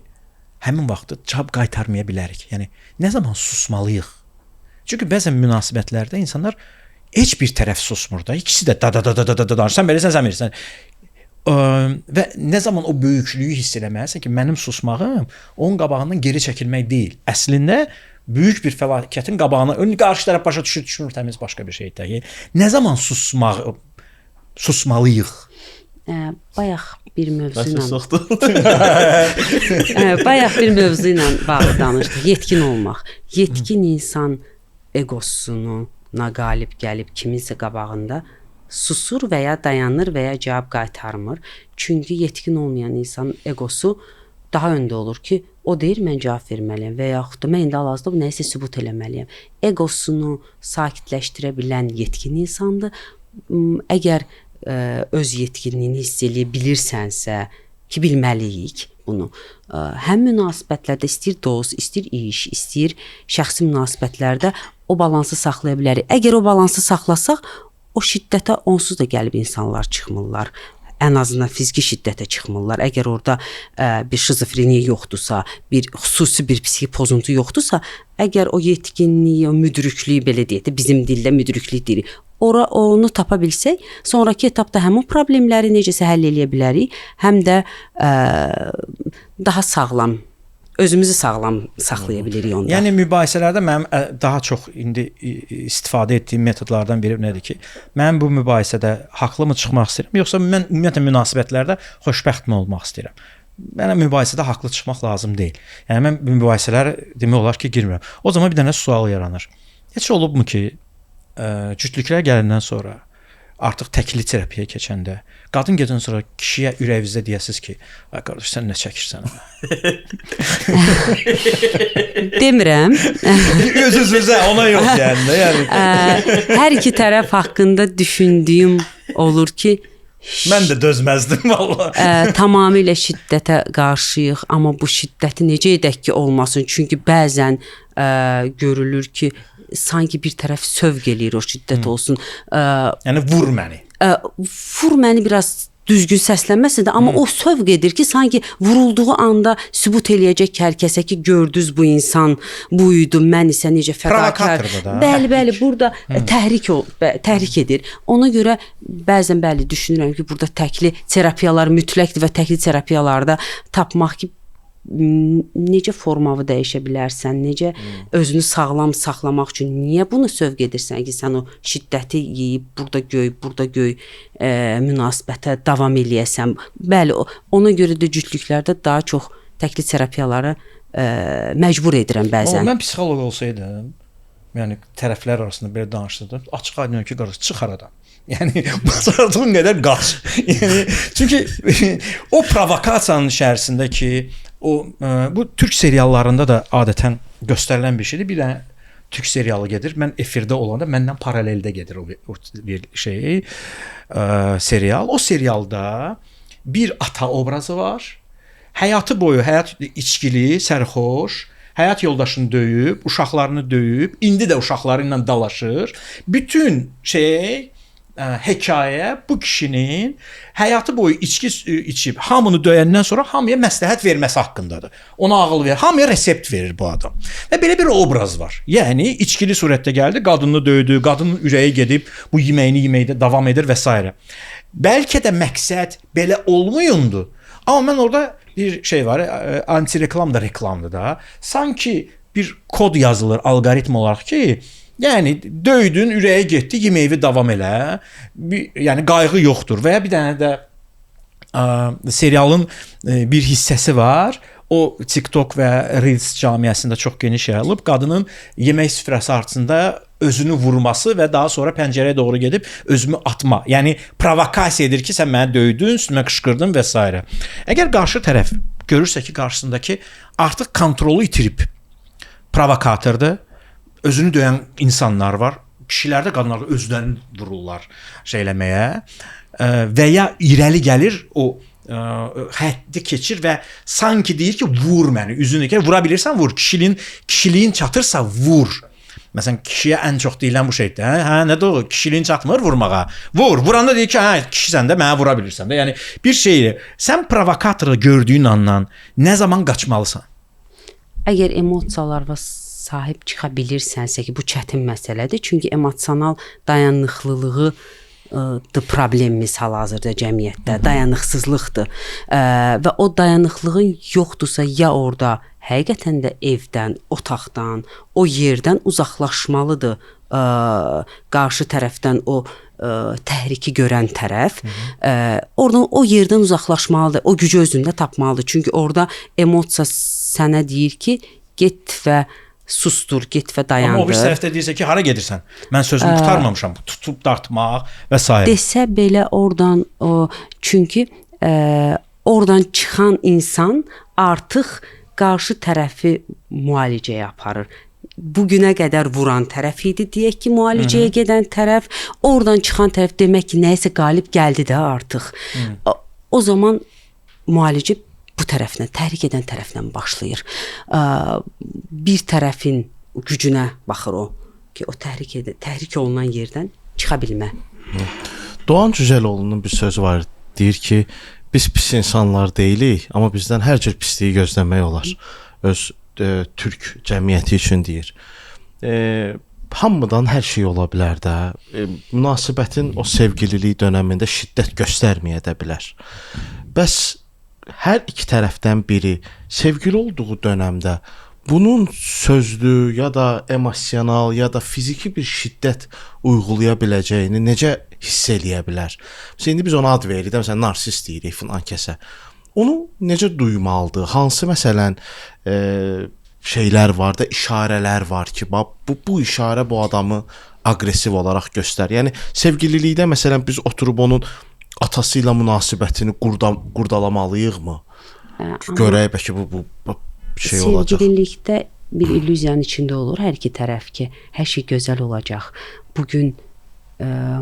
həmin vaxtı cavab qaytarmaya bilərik. Yəni nə zaman susmalıyıq? Çünki bəzən münasibətlərdə insanlar heç bir tərəf susmur da. İkisi də da danışır. Sən bilirsən, sən bilirsən. Və nə zaman o böyüklüyü hiss eləməlisən ki, mənim susmağım onun qabağından geri çəkilmək deyil. Əslində böyük bir fəlakətin qabağına qarşı tərəf başa düşmür, təmiz başqa bir şeydir. Nə zaman susmalıyıq? Bayaq bir mövzu ilə bağlı danışdıq. Yetkin olmaq. Yetkin insan egosuna qalib gəlib kiminsə qabağında susur və ya dayanır və ya cavab qaytarmır. Çünki yetkin olmayan insanın egosu daha öndə olur ki, o deyir mən cavab verməliyəm və yaxud da mən indi hal-hazırda bu nəyisə sübut eləməliyəm. Egosunu sakitləşdirə bilən yetkin insandır. Əgər öz yetkinliyini hiss eləyə bilirsənsə ki, bilməliyik bunu. Həm münasibətlərdə istəyir dost, istəyir iş, istəyir şəxsi münasibətlərdə o balansı saxlaya bilərik. Əgər o balansı saxlasaq, o şiddətə onsuz da gəlib insanlar çıxmırlar. Ən azından fiziki şiddətə çıxmırlar. Əgər orada bir şizofreniya yoxdursa, bir xüsusi bir psixi pozuntu yoxdursa, əgər o yetkinliyi, o müdriklüyü belə deyək də bizim dildə müdriklük deyirik. Onu tapa bilsək, sonrakı etapda həm o problemləri necəsə həll edə bilərik, həm də daha sağlam, özümüzü sağlam saxlaya bilirik onda. Yəni mübahisələrdə mənim daha çox indi istifadə etdiyim metodlardan biri nədir ki, mən bu mübahisədə haqlımı çıxmaq istəyirəm, yoxsa mən ümumiyyətlə münasibətlərdə xoşbəxtmi olmaq istəyirəm? Mənə mübahisədə haqlı çıxmaq lazım deyil. Yəni mən mübahisələrə demək olar ki, girmirəm. O zaman bir dənə sual yaranır. Heç olubmu ki, cütlüklər gələndən sonra artıq təkli terapiyaya keçəndə qadın gecədən sonra kişiyə ürəyinizdə deyəsiz ki, ay qardaş sən nə çəkirsən? Demirəm. Öz-özünüzə ona yox yəni. Hər iki tərəf haqqında düşündüyüm olur ki, mən də dözməzdim vallahi. Tamamilə şiddətə qarşıyıq, amma bu şiddəti necə edək ki, olmasın? Çünki bəzən görülür ki, sanki bir tərəf sövq eləyir o şiddət olsun. Yəni vur məni. Vur məni biraz düzgün səslənməsə də, amma o sövq edir ki, sanki vurulduğu anda sübut eləyəcək hər kəsə ki, gördünüz bu insan buydu, mən isə necə fədakar. Bəli, burada təhrik edir. Ona görə bəzən düşünürəm ki, burada təkli terapiyalar mütləqdir və təkli terapiyalarda tapmaq ki, necə formalı dəyişə bilərsən, necə özünü sağlam saxlamaq üçün niyə bunu sövq edirsən ki, sən o şiddəti yeyib burada göy münasibətə davam eləyəsən. Bəli, ona görə də cütlüklərdə daha çox təkli terapiyaları məcbur edirəm bəzən. Mən psixoloq olsaydım, yəni tərəflər arasında belə danışırdım, açıq aydın ki, qardaş çıx aradan. Yəni bacardığın qədər qaç. Yəni çünki o provokasiyanın içərisində ki, bu türk seriallarında da adətən göstərilən bir şeydir. Bir dənə türk serialı gedir. Mən efirdə olanda məndən paraleldə gedir o bir şey, serial. O serialda bir ata obrazı var. Həyatı boyu içkili, sərxoş, həyat yoldaşını döyüb, uşaqlarını döyüb, indi də uşaqları ilə dalaşır. Bütün hekayə bu kişinin həyatı boyu içki içib hamını döyəndən sonra hamıya məsləhət verməsi haqqındadır. Ona ağıl verir, hamıya resept verir bu adam. Və belə bir obraz var. Yəni içkili surətdə gəldi, qadını döydü, qadının ürəyi gedib bu yeməyini yeməkdə davam edir və s. Bəlkə də məqsəd belə olmayındı. Amma mən orada bir şey var, anti-reklam da reklamdır da. Sanki bir kod yazılır alqoritm olaraq ki, yəni döydün, ürəyə getdi, yeməyi davam elə. Yəni qayğı yoxdur. Və ya bir dənə də serialın bir hissəsi var. O TikTok və Reels cəmiyyəsində çox geniş yayılıb. Qadının yemək süfrəsi arxasında özünü vurması və daha sonra pəncərəyə doğru gedib özümü atma. Yəni provokasiya edir ki, sən məni döydün, üstümə qışqırdın və s. Əgər qarşı tərəf görürsə ki, qarşısındakı artıq kontrolu itirib, provokatordur, özünü döyən insanlar var. Kişilər də qadınlar da özlərini vururlar şeyləməyə və ya irəli gəlir o həddi keçir və sanki deyir ki, vur məni, üzünü vura bilirsən vur, kişiliyin çatırsa vur. Məsələn, kişiyə ən çox deyilən bu şeydir. Hə, nə də o, kişiliyin çatmır vurmağa. Vur, vuranda deyir ki, hə, kişisən də mənə vura bilirsən də. Yəni bir şeyi sən provokatoru gördüyün andan nə zaman qaçmalısan? Əgər emosiyalara sahib çıxa bilirsənsə ki, bu çətin məsələdir. Çünki emosional dayanıqlılığı problemimiz hal-hazırda cəmiyyətdə, dayanıqsızlıqdır. Və o dayanıqlığın yoxdursa, ya orada həqiqətən də evdən, otaqdan, o yerdən uzaqlaşmalıdır qarşı tərəfdən o təhriki görən tərəf. Oradan o yerdən uzaqlaşmalıdır, o gücü özündə tapmalıdır. Çünki orada emosiya sənə deyir ki, get və sustur, get və dayandır. Amma o bir tərəfdə deyirsə ki, hara gedirsən? Mən sözümü qurtarmamışam. Tutub dartmaq və s. Desə belə oradan çünki oradan çıxan insan artıq qarşı tərəfi müalicəyə aparır. Bugünə qədər vuran tərəf idi, deyək ki, müalicəyə gedən tərəf, oradan çıxan tərəf demək ki, nəyisə qalib gəldi də artıq. O zaman müalicə bu tərəfdən, təhrik edən tərəfdən başlayır. Bir tərəfin gücünə baxır o ki, o təhrik olunan yerdən çıxa bilmə. Doğan Cüceloğlu'nun bir sözü var. Deyir ki, biz pis insanlar deyilik, amma bizdən hər cür pisliyi gözləmək olar. Öz türk cəmiyyəti üçün deyir. Hamıdan hər şey ola bilər də. Münasibətin o sevgililik dönəmində şiddət göstərməyə də bilər. Bəs hər iki tərəfdən biri sevgili olduğu dönəmdə bunun sözlü ya da emosional ya da fiziki bir şiddət uygulaya biləcəyini necə hiss eləyə bilər? Məsələn, indi biz ona ad veririk, məsələn, narsist deyirik filan kəsə. Onu necə duymalıdır? Hansı məsələn şeylər var da, işarələr var ki, bu işarə bu adamı aqressiv olaraq göstərir. Yəni sevgililikdə məsələn biz oturub onun atası ilə münasibətini qurdalamalıyıqmı? Görək bəlkə bu şey olacaq. Sevgililikdə bir illüziyanın içində olur hər iki tərəf ki, hər şey gözəl olacaq. Bugün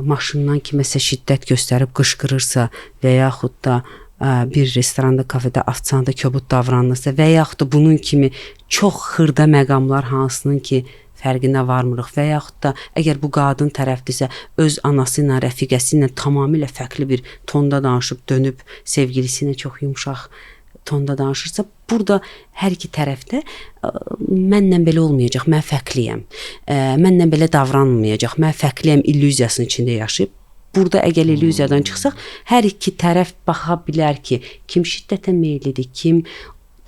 maşından kiməsə şiddət göstərib qışqırırsa və yaxud da bir restoranda, kafedə, afisanda kobud davranırsa və yaxud da bunun kimi çox xırda məqamlar hansının ki, fərqinə varmırıq və yaxud da əgər bu qadın tərəfdirsə öz anası ilə, rəfiqəsi ilə tamamilə fərqli bir tonda danışıb dönüb sevgilisi ilə çox yumşaq tonda danışırsa, burada hər iki tərəfdə mənlə belə olmayacaq, mən fərqliyəm, mənlə belə davranmayacaq, mən fərqliyəm illüziyasının içində yaşayıb. Burada əgər illüziyadan çıxsaq, hər iki tərəf baxa bilər ki, kim şiddətə meyillidir, kim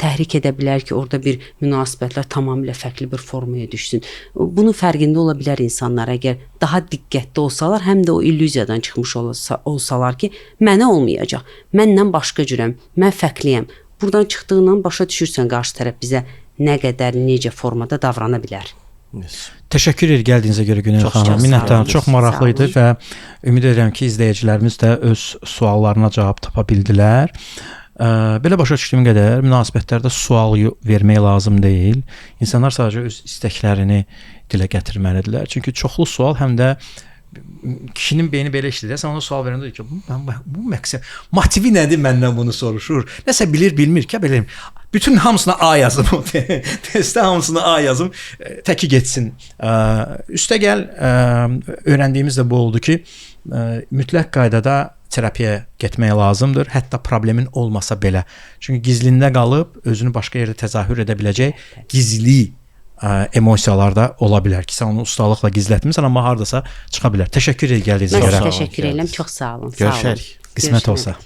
təhrik edə bilər ki, orada bir münasibətlər tamamilə fərqli bir formaya düşsün. Bunun fərqində ola bilər insanlar, əgər daha diqqətli olsalar, həm də o illüziyadan çıxmış olsalar ki, mənə olmayacaq, məndən başqa cürəm, mən fərqliyəm. Buradan çıxdığından başa düşürsən qarşı tərəf bizə nə qədər, necə formada davrana bilər. Təşəkkür edir gəldiyinizə görə Günel xanım. Minnətdaram. Çox maraqlı idi və ümid edirəm ki, izləyicilərimiz də öz suallarına cavab tapa bildilər. Belə başa düşdüyüm qədər münasibətlərdə sual vermək lazım deyil. İnsanlar sadəcə öz istəklərini dilə gətirməlidirlər. Çünki çoxlu sual həm də kişinin beyni belə işləyir. Sən ona sual verəndə deyir ki, bu məqsəd, motivi nədir məndən bunu soruşur? Nəsə bilir, bilmir ki, belə. Bütün hamısına A yazım. Testdə hamısına A yazım. Təki getsin. Üstəgəl öyrəndiyimiz də bu oldu ki, mütləq qaydada terapiyaya getmək lazımdır. Hətta problemin olmasa belə. Çünki gizlində qalıb özünü başqa yerdə təzahür edə biləcək gizli emosiyalar da ola bilər ki, sən onu ustalıqla gizlətmirsən, amma hardasa çıxa bilər. Təşəkkür edirəm gəldiyinizə Mən görə. sizə təşəkkür edirəm. Çox sağ olun. Görüşərik. Qismət olsa.